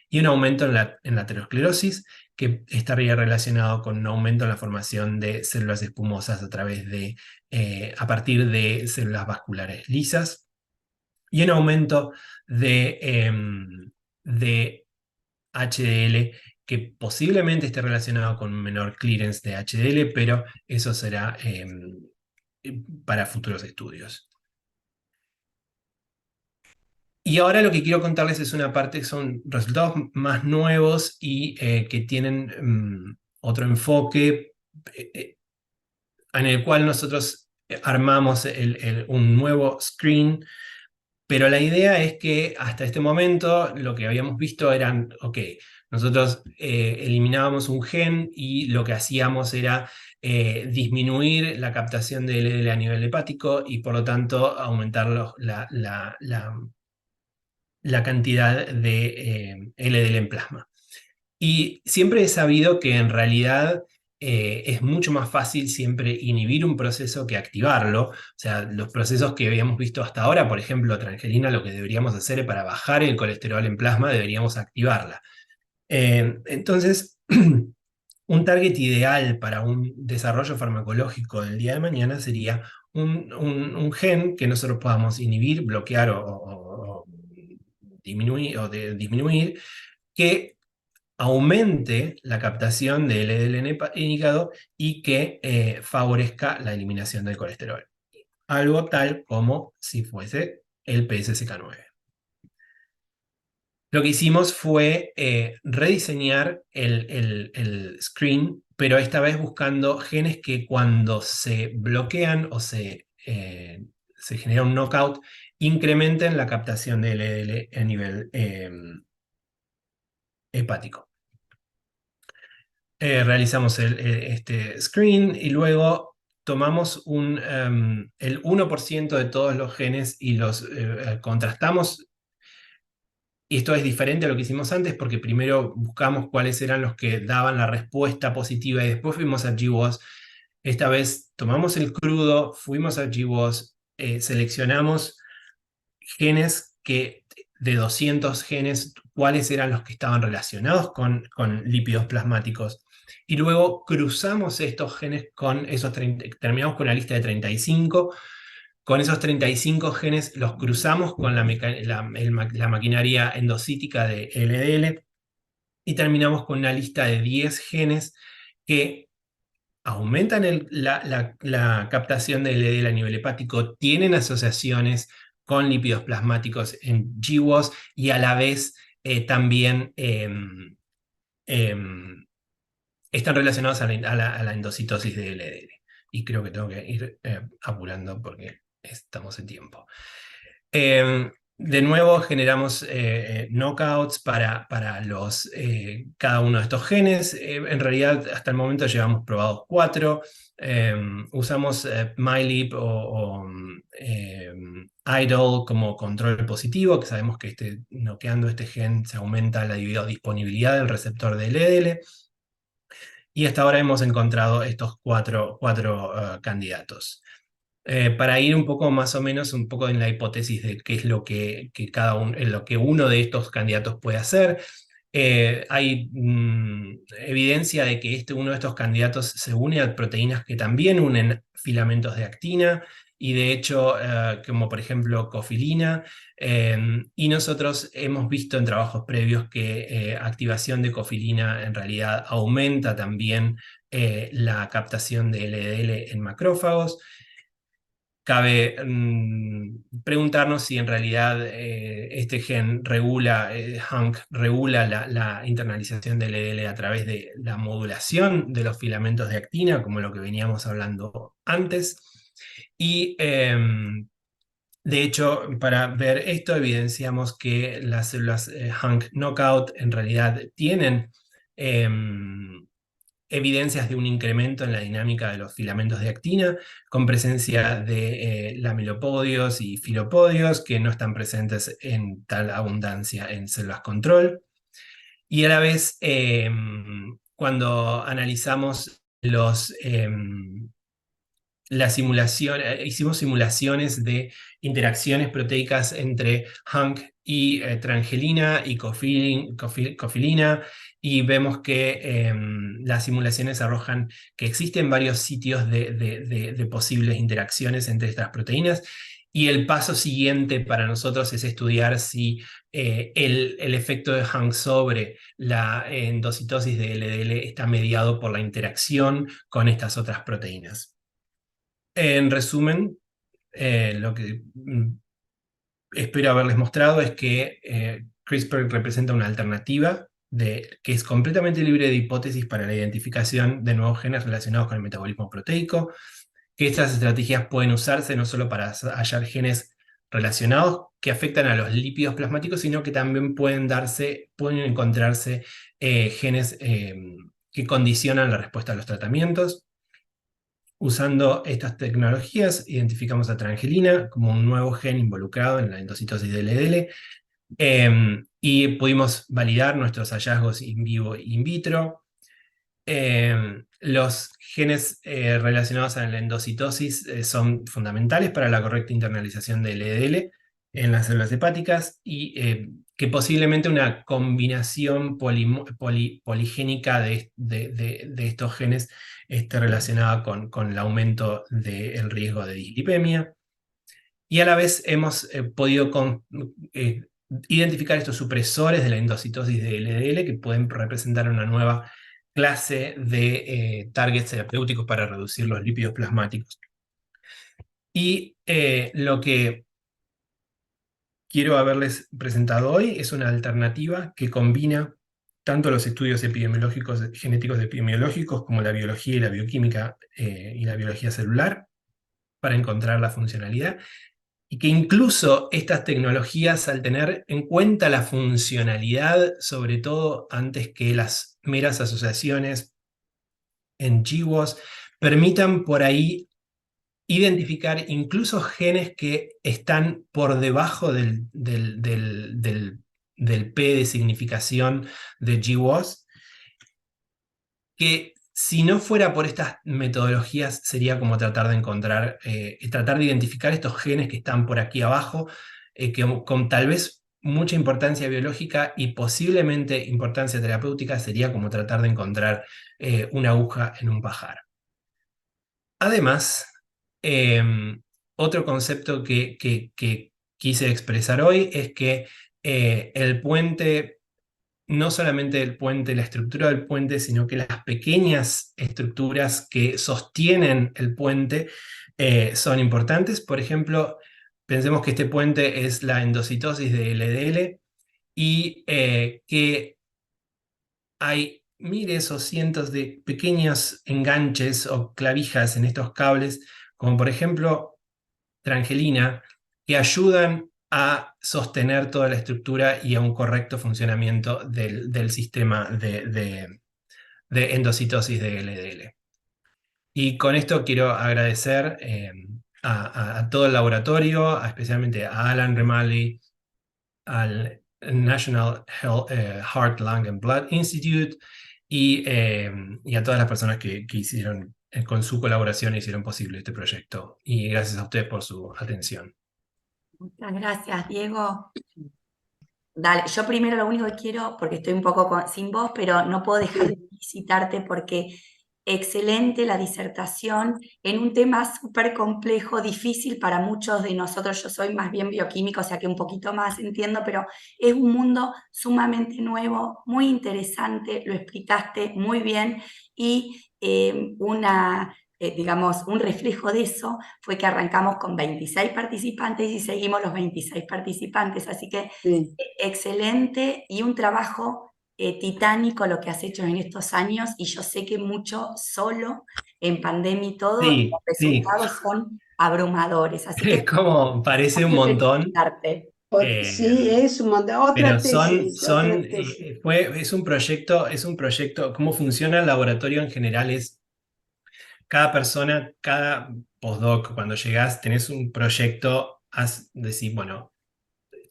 y un aumento en la aterosclerosis, que estaría relacionado con un aumento en la formación de células espumosas a partir de células vasculares lisas, y un aumento de HDL, que posiblemente esté relacionado con un menor clearance de HDL, pero eso será para futuros estudios. Y ahora lo que quiero contarles es una parte que son resultados más nuevos y que tienen otro enfoque, en el cual nosotros armamos un nuevo screen. Pero la idea es que hasta este momento lo que habíamos visto eran, ok, nosotros eliminábamos un gen y lo que hacíamos era disminuir la captación de LDL a nivel hepático, y por lo tanto aumentar la cantidad de LDL en plasma. Y siempre he sabido que en realidad es mucho más fácil siempre inhibir un proceso que activarlo. O sea, los procesos que habíamos visto hasta ahora, por ejemplo, trangelina, lo que deberíamos hacer es, para bajar el colesterol en plasma, deberíamos activarla. Entonces, un target ideal para un desarrollo farmacológico del día de mañana sería un gen que nosotros podamos inhibir, bloquear o disminuir, disminuir, que aumente la captación de LDL en el hígado y que favorezca la eliminación del colesterol. Algo tal como si fuese el PCSK9. Lo que hicimos fue rediseñar el screen, pero esta vez buscando genes que, cuando se bloquean o se genera un knockout, incrementen la captación de LDL a nivel hepático. Realizamos este screen y luego tomamos el 1% de todos los genes y los contrastamos. Y esto es diferente a lo que hicimos antes porque primero buscamos cuáles eran los que daban la respuesta positiva y después fuimos a GWAS. Esta vez tomamos el crudo, fuimos a GWAS, seleccionamos genes de 200 genes, cuáles eran los que estaban relacionados con lípidos plasmáticos. Y luego cruzamos estos genes con esos 30, terminamos con una lista de 35. Con esos 35 genes los cruzamos con la maquinaria endocítica de LDL y terminamos con una lista de 10 genes que aumentan la captación de LDL a nivel hepático, tienen asociaciones con lípidos plasmáticos en GWAS y a la vez también están relacionados a la endocitosis de LDL. Y creo que tengo que ir apurando porque estamos en tiempo. De nuevo generamos knockouts para cada uno de estos genes. En realidad hasta el momento llevamos probados 4. Usamos mylib o idle como control positivo, que sabemos que noqueando este gen se aumenta la disponibilidad del receptor de LDL. Y hasta ahora hemos encontrado estos cuatro candidatos. Para ir un poco más o menos un poco en la hipótesis de qué es lo que lo que uno de estos candidatos puede hacer. Hay evidencia de que uno de estos candidatos se une a proteínas que también unen filamentos de actina, y de hecho, como por ejemplo cofilina, y nosotros hemos visto en trabajos previos que activación de cofilina en realidad aumenta también la captación de LDL en macrófagos. Cabe preguntarnos si en realidad este gen HUNC regula la internalización del LDL a través de la modulación de los filamentos de actina, como lo que veníamos hablando antes. Y de hecho, para ver esto, evidenciamos que las células HUNC knockout en realidad tienen evidencias de un incremento en la dinámica de los filamentos de actina, con presencia de lamilopodios y filopodios que no están presentes en tal abundancia en células control. Y a la vez, cuando analizamos hicimos simulaciones de interacciones proteicas entre HUNC y trangelina y cofilina, y vemos que las simulaciones arrojan que existen varios sitios de posibles interacciones entre estas proteínas, y el paso siguiente para nosotros es estudiar si el efecto de HUNC sobre la endocitosis de LDL está mediado por la interacción con estas otras proteínas. En resumen, lo que espero haberles mostrado es que CRISPR representa una alternativa que es completamente libre de hipótesis para la identificación de nuevos genes relacionados con el metabolismo proteico, que estas estrategias pueden usarse no solo para hallar genes relacionados que afectan a los lípidos plasmáticos, sino que también pueden encontrarse genes que condicionan la respuesta a los tratamientos. Usando estas tecnologías, identificamos a trangelina como un nuevo gen involucrado en la endocitosis del LDL, y pudimos validar nuestros hallazgos in vivo e in vitro. Los genes relacionados a la endocitosis son fundamentales para la correcta internalización del LDL en las células hepáticas, y que posiblemente una combinación poligénica de estos genes esté relacionada con el aumento del riesgo de dislipemia. Y a la vez hemos podido identificar estos supresores de la endocitosis de LDL que pueden representar una nueva clase de targets terapéuticos para reducir los lípidos plasmáticos. Y lo que quiero haberles presentado hoy es una alternativa que combina tanto los estudios epidemiológicos, genéticos epidemiológicos, como la biología y la bioquímica y la biología celular para encontrar la funcionalidad, y que incluso estas tecnologías, al tener en cuenta la funcionalidad, sobre todo antes que las meras asociaciones en GWAS, permitan por ahí identificar incluso genes que están por debajo del P de significación de GWAS, que si no fuera por estas metodologías sería como tratar de encontrar, tratar de identificar estos genes que están por aquí abajo, que con tal vez mucha importancia biológica y posiblemente importancia terapéutica, sería como tratar de encontrar una aguja en un pajar. Además, otro concepto que quise expresar hoy es que el puente, no solamente el puente, la estructura del puente, sino que las pequeñas estructuras que sostienen el puente son importantes. Por ejemplo, pensemos que este puente es la endocitosis de LDL y que hay miles o cientos de pequeños enganches o clavijas en estos cables, como por ejemplo trangelina, que ayudan a sostener toda la estructura y a un correcto funcionamiento del sistema de endocitosis de LDL. Y con esto quiero agradecer a todo el laboratorio, especialmente a Alan Remali, al National Heart, Lung and Blood Institute y a todas las personas que hicieron, con su colaboración, hicieron posible este proyecto. Y gracias a ustedes por su atención. Muchas gracias, Diego. Dale, yo primero lo único que quiero, porque estoy un poco sin voz, pero no puedo dejar de felicitarte porque excelente la disertación en un tema súper complejo, difícil para muchos de nosotros. Yo soy más bien bioquímico, o sea que un poquito más entiendo, pero es un mundo sumamente nuevo, muy interesante, lo explicaste muy bien y digamos, un reflejo de eso fue que arrancamos con 26 participantes y seguimos los 26 participantes, así que Sí. excelente y un trabajo titánico lo que has hecho en estos años y yo sé que mucho solo en pandemia y todo, y Sí, los sí, resultados son abrumadores, así que es como parece un hay que montón, felicitarte. eh, Sí, es un montón. pero Otra tesis, otra tesis. es un proyecto, cómo funciona el laboratorio en general es cada persona, cada postdoc, cuando llegás, tenés un proyecto, decís, bueno,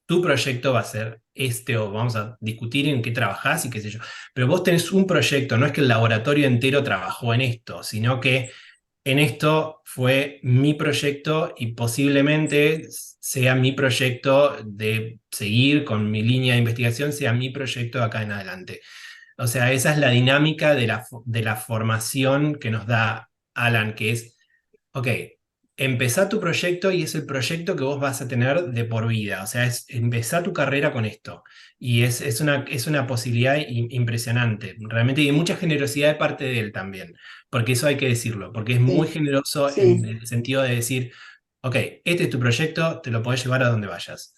tu proyecto va a ser este, o vamos a discutir en qué trabajás y qué sé yo. Pero vos tenés un proyecto, no es que el laboratorio entero trabajó en esto, sino que en esto fue mi proyecto y posiblemente sea mi proyecto de seguir con mi línea de investigación, sea mi proyecto de acá en adelante. O sea, esa es la dinámica de la formación que nos da Alan, que es, ok, empezá tu proyecto y es el proyecto que vos vas a tener de por vida. O sea, es empezá tu carrera con esto. Y es una posibilidad impresionante, realmente, y de mucha generosidad de parte de él también, porque eso hay que decirlo, porque es muy Sí, generoso en sí, el sentido de decir, ok, este es tu proyecto, te lo podés llevar a donde vayas.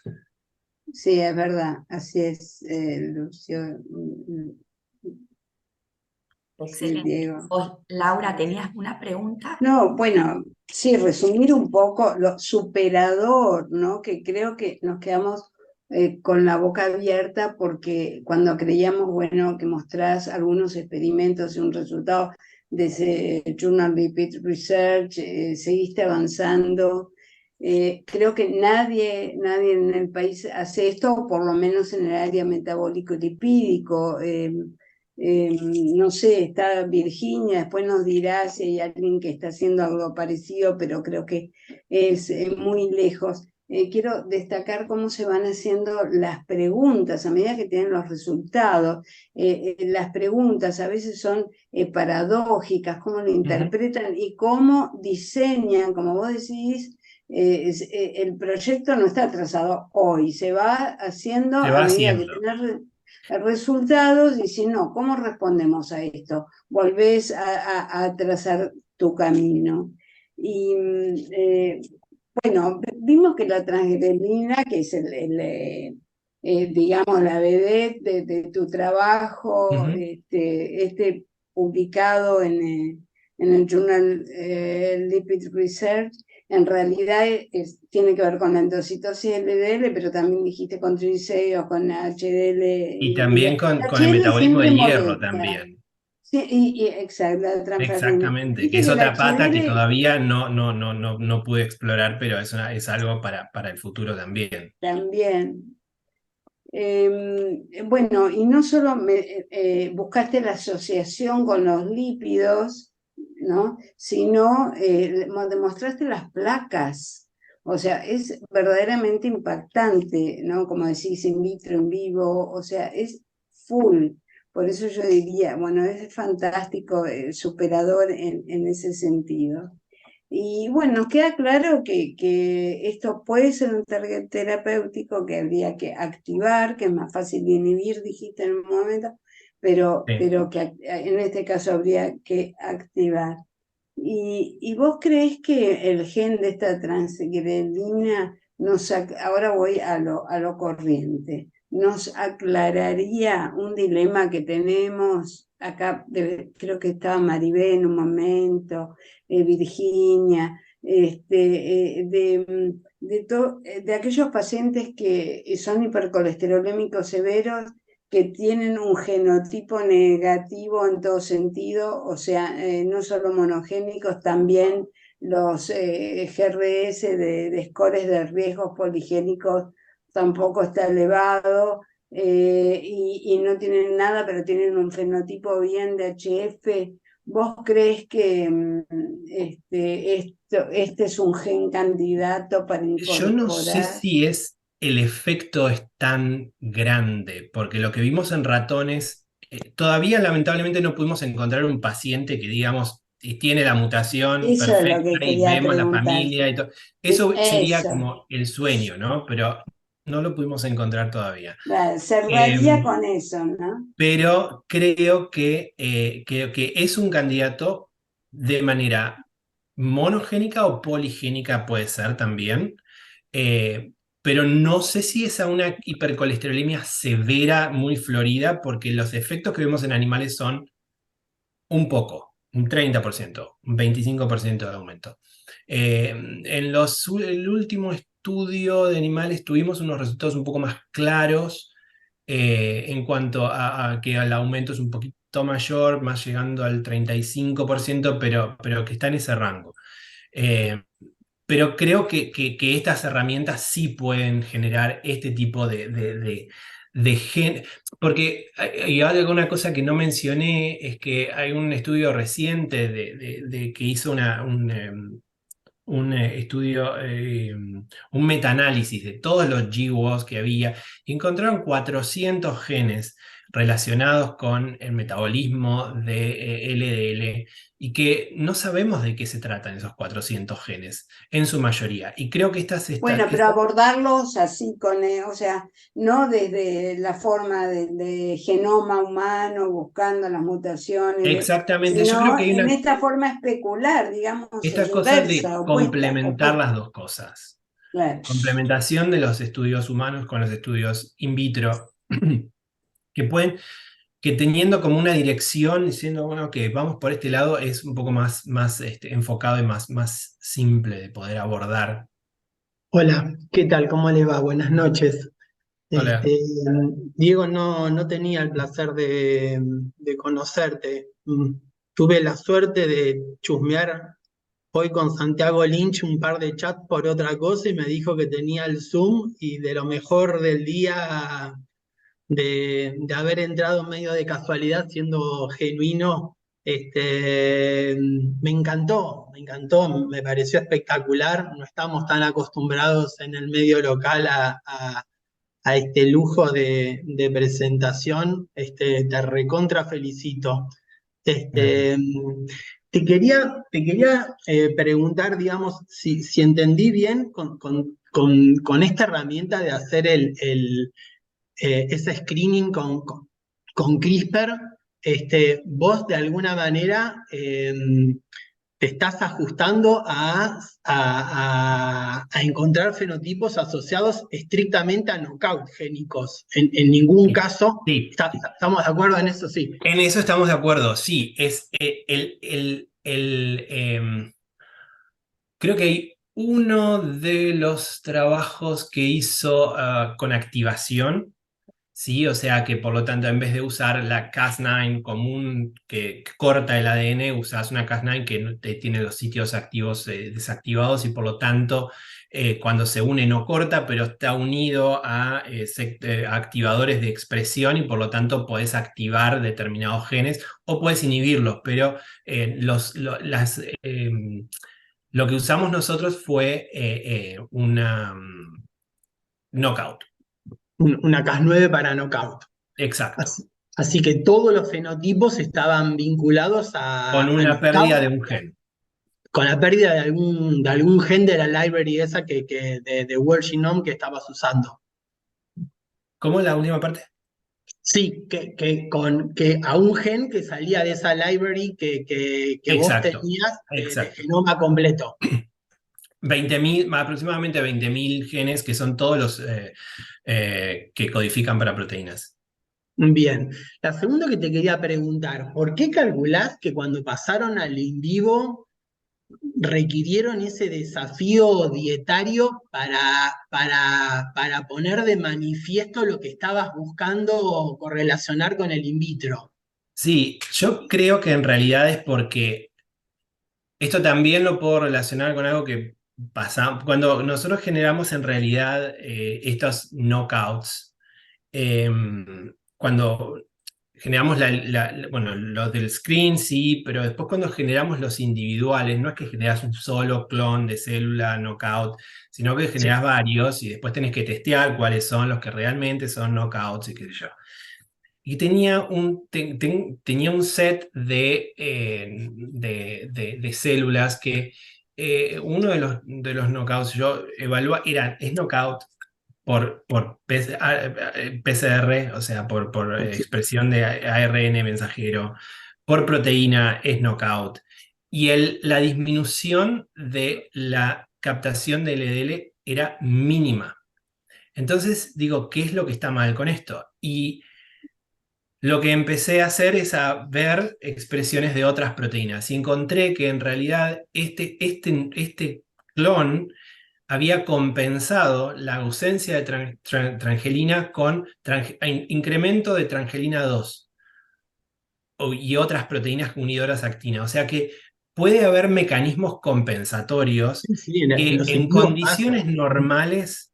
sí, es verdad. Así es, Lucio. Sí, Excelente. Diego. Laura, ¿tenías una pregunta? No, bueno, sí, resumir un poco lo superador, ¿no? Que creo que nos quedamos con la boca abierta porque cuando creíamos, bueno, que mostrás algunos experimentos y un resultado de ese Journal Repeat Research, seguiste avanzando. Creo que nadie en el país hace esto, o por lo menos en el área metabólico y lipídico. No sé, está Virginia, después nos dirá si hay alguien que está haciendo algo parecido, pero creo que es muy lejos. Quiero destacar cómo se van haciendo las preguntas a medida que tienen los resultados. Las preguntas a veces son paradójicas, cómo lo interpretan y cómo diseñan, como vos decís. El proyecto no está trazado hoy, se va haciendo Se a va medida que haciendo. tenés resultados y si no, ¿cómo respondemos a esto? Volvés a trazar tu camino. Y bueno, vimos que la transgrelina, que es digamos, la vedette de tu trabajo, Ujú. publicado en el Journal Lipid Research, en realidad tiene que ver con la endocitosis LDL, pero también dijiste con triglicéridos, con HDL. Y también con el HDL metabolismo siempre del hierro molesta. también. Sí, exacto, la transferrina. Exactamente, que Viste es que el otra pata que HDL todavía no pude explorar, pero es algo para el futuro también. también. Bueno, y no solo buscaste la asociación con los lípidos, ¿no? Sino demostraste las placas. O sea, es verdaderamente impactante, ¿no? Como decís, in vitro, en vivo, o sea, es full. Por eso yo diría, bueno, es fantástico, superador en ese sentido. Y bueno, queda claro que esto puede ser un target terapéutico que habría que activar, que es más fácil de inhibir, dijiste en un momento, Sí. pero que en este caso habría que activar. ¿Y vos crees que el gen de esta transgredina ahora voy a lo corriente, nos aclararía un dilema que tenemos acá? Creo que estaba Maribel en un momento, Virginia, de aquellos pacientes que son hipercolesterolémicos severos, que tienen un genotipo negativo en todo sentido, o sea, no solo monogénicos, también los GRS de scores de riesgos poligénicos tampoco está elevado, y no tienen nada, pero tienen un fenotipo bien de HF. ¿Vos crees que este es un gen candidato para Yo no sé incorporar? si el efecto es tan grande, porque lo que vimos en ratones, todavía lamentablemente no pudimos encontrar un paciente que, digamos, tiene la mutación Eso es lo que perfecta y quería vemos la preguntarte. familia y todo. Eso sería Eso. como el sueño, ¿no? Pero no lo pudimos encontrar todavía. Cerraría Em, con eso, ¿no? pero creo que es un candidato de manera monogénica o poligénica, puede ser también. Pero no sé si es a una hipercolesterolemia severa, muy florida, porque los efectos que vemos en animales son un poco, un 30%, un 25% de aumento. El último estudio de animales tuvimos unos resultados un poco más claros, en cuanto a que el aumento es un poquito mayor, más llegando al 35%, pero que está en ese rango. Eh, pero creo que estas herramientas sí pueden generar este tipo de gen. Porque hay alguna cosa que no mencioné, es que hay un estudio reciente que hizo un estudio, un metaanálisis de todos los GWAS que había, y encontraron 400 genes relacionados con el metabolismo de LDL, y que no sabemos de qué se tratan esos 400 genes, en su mayoría. Y creo que Bueno, pero abordarlos así o sea, no desde la forma de genoma humano, buscando las mutaciones, exactamente, yo creo sino que hay en esta forma especular, digamos, esta cosa de inversa, complementar las opuesta. dos cosas. Claro. Complementación de los estudios humanos con los estudios in vitro, que pueden, que teniendo como una dirección, diciendo, bueno, que vamos por este lado, es un poco más enfocado y más simple de poder abordar. Hola, ¿qué tal? ¿Cómo les va? Buenas noches. Hola. Este, Diego, no tenía el placer de conocerte. Tuve la suerte de chusmear hoy con Santiago Lynch un par de chats por otra cosa y me dijo que tenía el Zoom y de lo mejor del día de haber entrado medio de casualidad siendo genuino. Me encantó, me pareció espectacular. No estamos tan acostumbrados en el medio local a este lujo de presentación. Te recontra felicito. Este, preguntar, digamos, si entendí bien con esta herramienta de hacer ese screening con CRISPR. Vos de alguna manera te estás ajustando a encontrar fenotipos asociados estrictamente a knockout génicos. En ningún Sí, caso, sí, ¿estamos de acuerdo en eso? Sí. en eso estamos de acuerdo, sí, es creo que hay uno de los trabajos que hizo con activación. ¿sí? O sea que por lo tanto en vez de usar la Cas9 común que corta el ADN, usas una Cas9 que tiene los sitios activos desactivados y por lo tanto cuando se une no corta, pero está unido a activadores de expresión y por lo tanto podés activar determinados genes o puedes inhibirlos, pero lo que usamos nosotros fue una knockout. Una Cas9 para knockout. Exacto. Así que todos los fenotipos estaban vinculados Con a una pérdida knockout, de un gen. con la pérdida de algún gen de la library esa de World Genome que estabas usando. ¿Cómo la última parte? Sí, que a un gen que salía de esa library que vos Exacto, tenías de exacto. genoma completo. 20.000, aproximadamente 20.000 genes que son todos los que codifican para proteínas. Bien. La segunda que te quería preguntar, ¿por qué calculás que cuando pasaron al in vivo requirieron ese desafío dietario para poner de manifiesto lo que estabas buscando correlacionar con el in vitro? Sí, yo creo que en realidad es porque esto también lo puedo relacionar con algo que pasa cuando nosotros generamos en realidad estos knockouts. Cuando generamos bueno, los del screen, sí, pero después cuando generamos los individuales, no es que generas un solo clon de célula knockout, sino que Sí, generas varios y después tenés que testear cuáles son los que realmente son knockouts y qué sé yo. Y tenía un set de células que uno de los knockouts yo evaluaba, es knockout por PCR, o sea, por sí. expresión de ARN mensajero, por proteína es knockout. Y la disminución de la captación de LDL era mínima. Entonces digo, ¿qué es lo que está mal con esto? Y lo que empecé a hacer es a ver expresiones de otras proteínas y encontré que en realidad este clon había compensado la ausencia de trangelina con incremento de trangelina 2 y otras proteínas unidoras a actina. O sea que puede haber mecanismos compensatorios Sí, sí, en que los en sentidos pasa. condiciones normales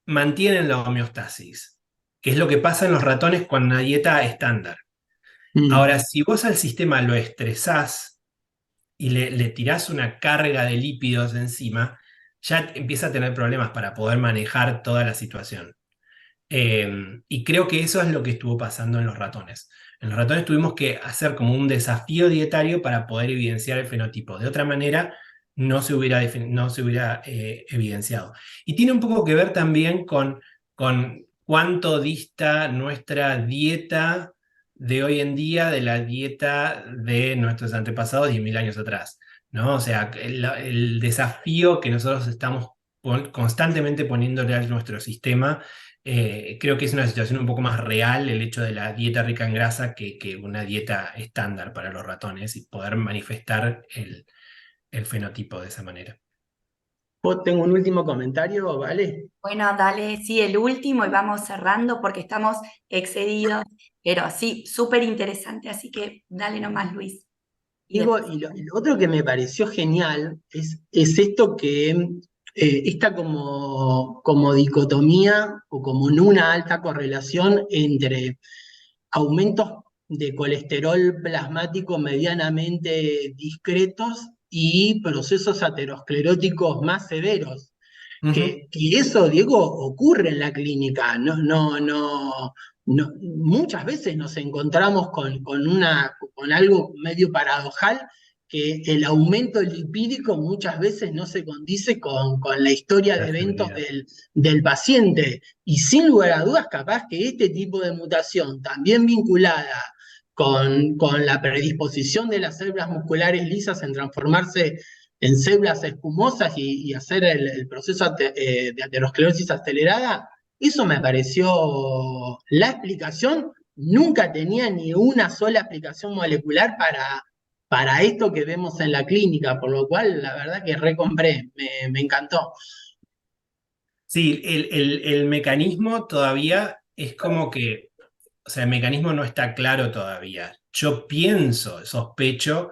mantienen la homeostasis, que es lo que pasa en los ratones con una dieta estándar. Mm. Ahora, si vos al sistema lo estresás y le tirás una carga de lípidos encima, ya empieza a tener problemas para poder manejar toda la situación. Y creo que eso es lo que estuvo pasando en los ratones. En los ratones tuvimos que hacer como un desafío dietario para poder evidenciar el fenotipo. De otra manera, no se hubiera evidenciado. Y tiene un poco que ver también con cuánto dista nuestra dieta de hoy en día de la dieta de nuestros antepasados 10.000 años atrás, ¿no? O sea, el desafío que nosotros estamos constantemente poniéndole a nuestro sistema, creo que es una situación un poco más real el hecho de la dieta rica en grasa que una dieta estándar para los ratones y poder manifestar el fenotipo de esa manera. Tengo un último comentario, ¿vale? Bueno, dale, sí, el último y vamos cerrando porque estamos excedidos, pero sí, súper interesante, así que dale nomás, Luis. Y Digo, después, y lo otro que me pareció genial es esto esta como dicotomía o como en una alta correlación entre aumentos de colesterol plasmático medianamente discretos y procesos ateroscleróticos más severos. Ujú. Que eso, Diego, ocurre en la clínica. Muchas veces nos encontramos con algo medio paradojal, que el aumento lipídico muchas veces no se condice con la historia de La eventos seguridad. del paciente. Y sin lugar a dudas, capaz que este tipo de mutación, también vinculada con la predisposición de las células musculares lisas en transformarse en células espumosas y hacer el proceso de aterosclerosis acelerada, eso me pareció la explicación. Nunca tenía ni una sola explicación molecular para esto que vemos en la clínica, por lo cual la verdad que recompré, me encantó. Sí, el mecanismo todavía es como que, o sea, el mecanismo no está claro todavía. Yo pienso, sospecho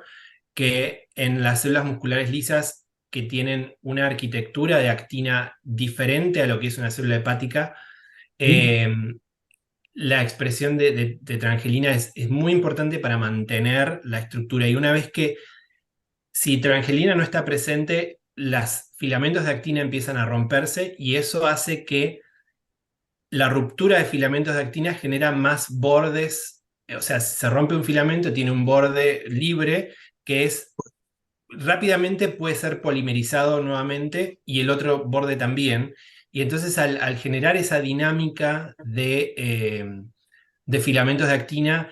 que en las células musculares lisas que tienen una arquitectura de actina diferente a lo que es una célula hepática, eh, la expresión de trangelina es muy importante para mantener la estructura. Y una vez que, si trangelina no está presente, los filamentos de actina empiezan a romperse y eso hace que la ruptura de filamentos de actina genera más bordes. O sea, si se rompe un filamento, tiene un borde libre que es rápidamente puede ser polimerizado nuevamente y el otro borde también. Y entonces al generar esa dinámica de filamentos de actina,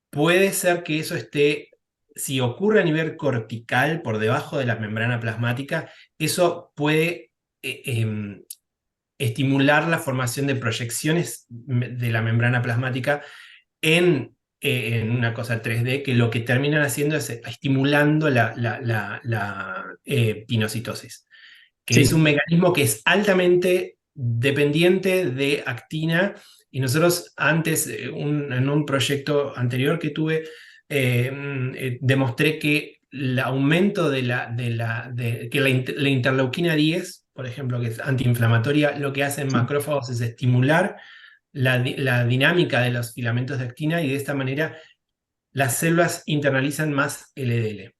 puede ser que eso esté, si ocurre a nivel cortical por debajo de la membrana plasmática, eso puede estimular la formación de proyecciones de la membrana plasmática en una cosa 3D, que lo que terminan haciendo es estimulando la pinocitosis, que es Sí. un mecanismo que es altamente dependiente de actina. Y nosotros antes, en un proyecto anterior que tuve, demostré que el aumento que la interleuquina 10, por ejemplo, que es antiinflamatoria, lo que hace en Sí. macrófagos es estimular la dinámica de los filamentos de actina y de esta manera las células internalizan más LDL.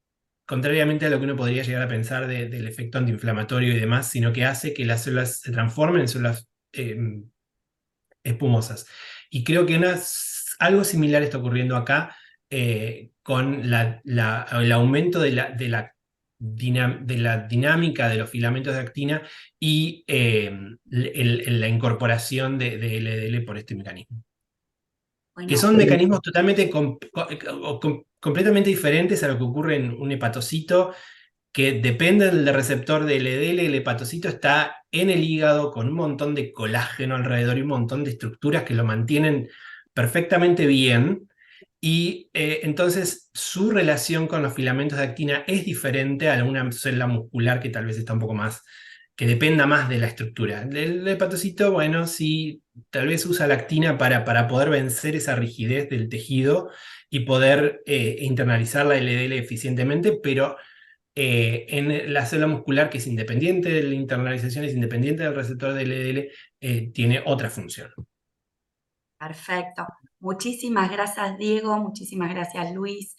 Contrariamente a lo que uno podría llegar a pensar del efecto antiinflamatorio y demás, sino que hace que las células se transformen en células espumosas. Y creo que algo similar está ocurriendo acá con el aumento de la dinámica de los filamentos de actina y la incorporación de LDL por este mecanismo. Que Bueno, son mecanismos totalmente completamente diferentes a lo que ocurre en un hepatocito, que dependen del receptor de LDL. El hepatocito está en el hígado con un montón de colágeno alrededor y un montón de estructuras que lo mantienen perfectamente bien. Y entonces su relación con los filamentos de actina es diferente a una célula muscular que tal vez está un poco más, que dependa más de la estructura. El hepatocito, bueno, sí, tal vez usa la actina para poder vencer esa rigidez del tejido y poder internalizar la LDL eficientemente, pero en la célula muscular, que es independiente de la internalización, es independiente del receptor de LDL, tiene otra función. perfecto. Muchísimas gracias, Diego. Muchísimas gracias, Luis,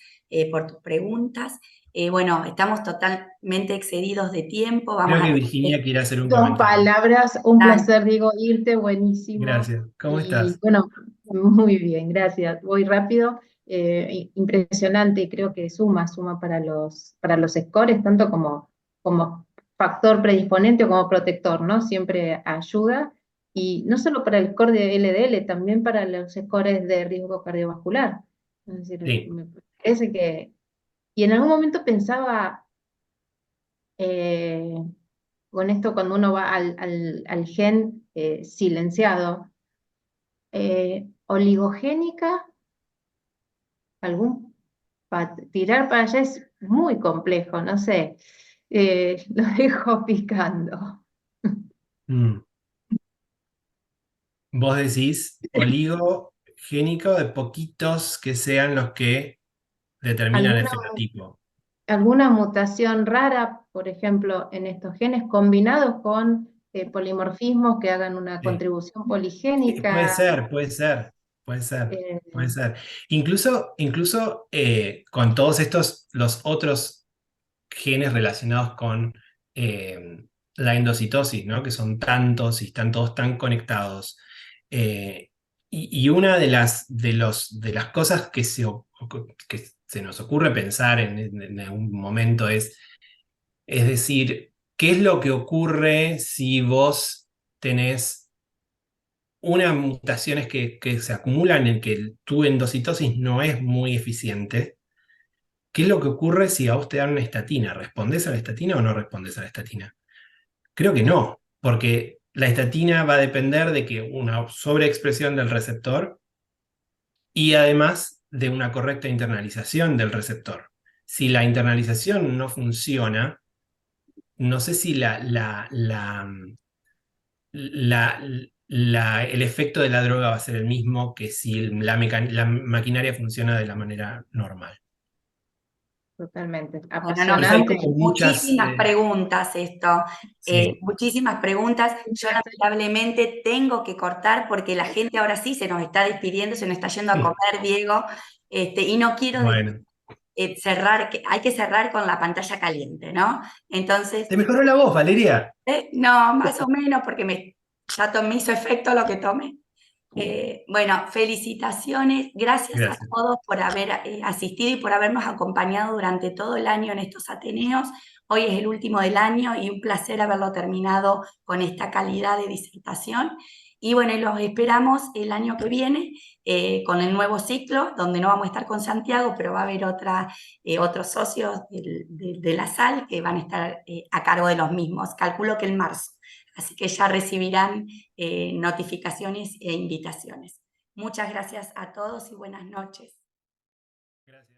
por tus preguntas. Bueno, estamos totalmente excedidos de tiempo. Vamos Creo a que tener Virginia quiere hacer un Dos comentario. palabras, un Dale. placer, Diego, irte, buenísimo. Gracias. ¿Cómo Y estás? bueno, muy bien, gracias. Voy rápido, impresionante y creo que suma para los scores, tanto como factor predisponente o como protector, ¿no? Siempre ayuda. Y no solo para el score de LDL, también para los scores de riesgo cardiovascular. Es decir, Sí. me parece que... Y en algún momento pensaba... eh, con esto cuando uno va al gen silenciado, oligogénica, tirar para allá es muy complejo, no sé, lo dejo picando. Mm. Vos decís oligogénico de poquitos que sean los que determinan el ¿Alguna, fenotipo. alguna mutación rara, por ejemplo, en estos genes combinados con polimorfismos que hagan una Sí. contribución Puede poligénica? ser, puede ser, puede ser, eh, puede ser. Incluso con todos estos, los otros genes relacionados con eh, la endocitosis, ¿no? Que son tantos y están todos tan conectados. Y una de las cosas que se nos ocurre pensar en algún momento es decir, ¿qué es lo que ocurre si vos tenés unas mutaciones que se acumulan en que tu endocitosis no es muy eficiente? ¿Qué es lo que ocurre si a vos te dan una estatina? ¿Respondés a la estatina o no respondés a la estatina? Creo que no, porque la estatina va a depender de que una sobreexpresión del receptor y además de una correcta internalización del receptor. Si la internalización no funciona, no sé si el efecto de la droga va a ser el mismo que si la maquinaria funciona de la manera normal. Totalmente, Bueno, no, Entonces hay apasionante. como muchas... muchísimas preguntas esto, sí, muchísimas preguntas. Yo lamentablemente tengo que cortar porque la gente ahora sí se nos está despidiendo, se nos está yendo a sí. comer, Diego, y no quiero Bueno, cerrar, hay que cerrar con la pantalla caliente, ¿no? Entonces, ¿te mejoró la voz, Valeria? no, más o menos, porque me hizo efecto lo que tomé. Bueno, felicitaciones, gracias a Gracias. todos por haber asistido y por habernos acompañado durante todo el año en estos Ateneos. Hoy es el último del año y un placer haberlo terminado con esta calidad de disertación. Y bueno, y los esperamos el año que viene con el nuevo ciclo, donde no vamos a estar con Santiago, pero va a haber otros socios de la SAL que van a estar a cargo de los mismos. Calculo que en marzo. Así que ya recibirán notificaciones e invitaciones. Muchas gracias a todos y buenas noches. Gracias.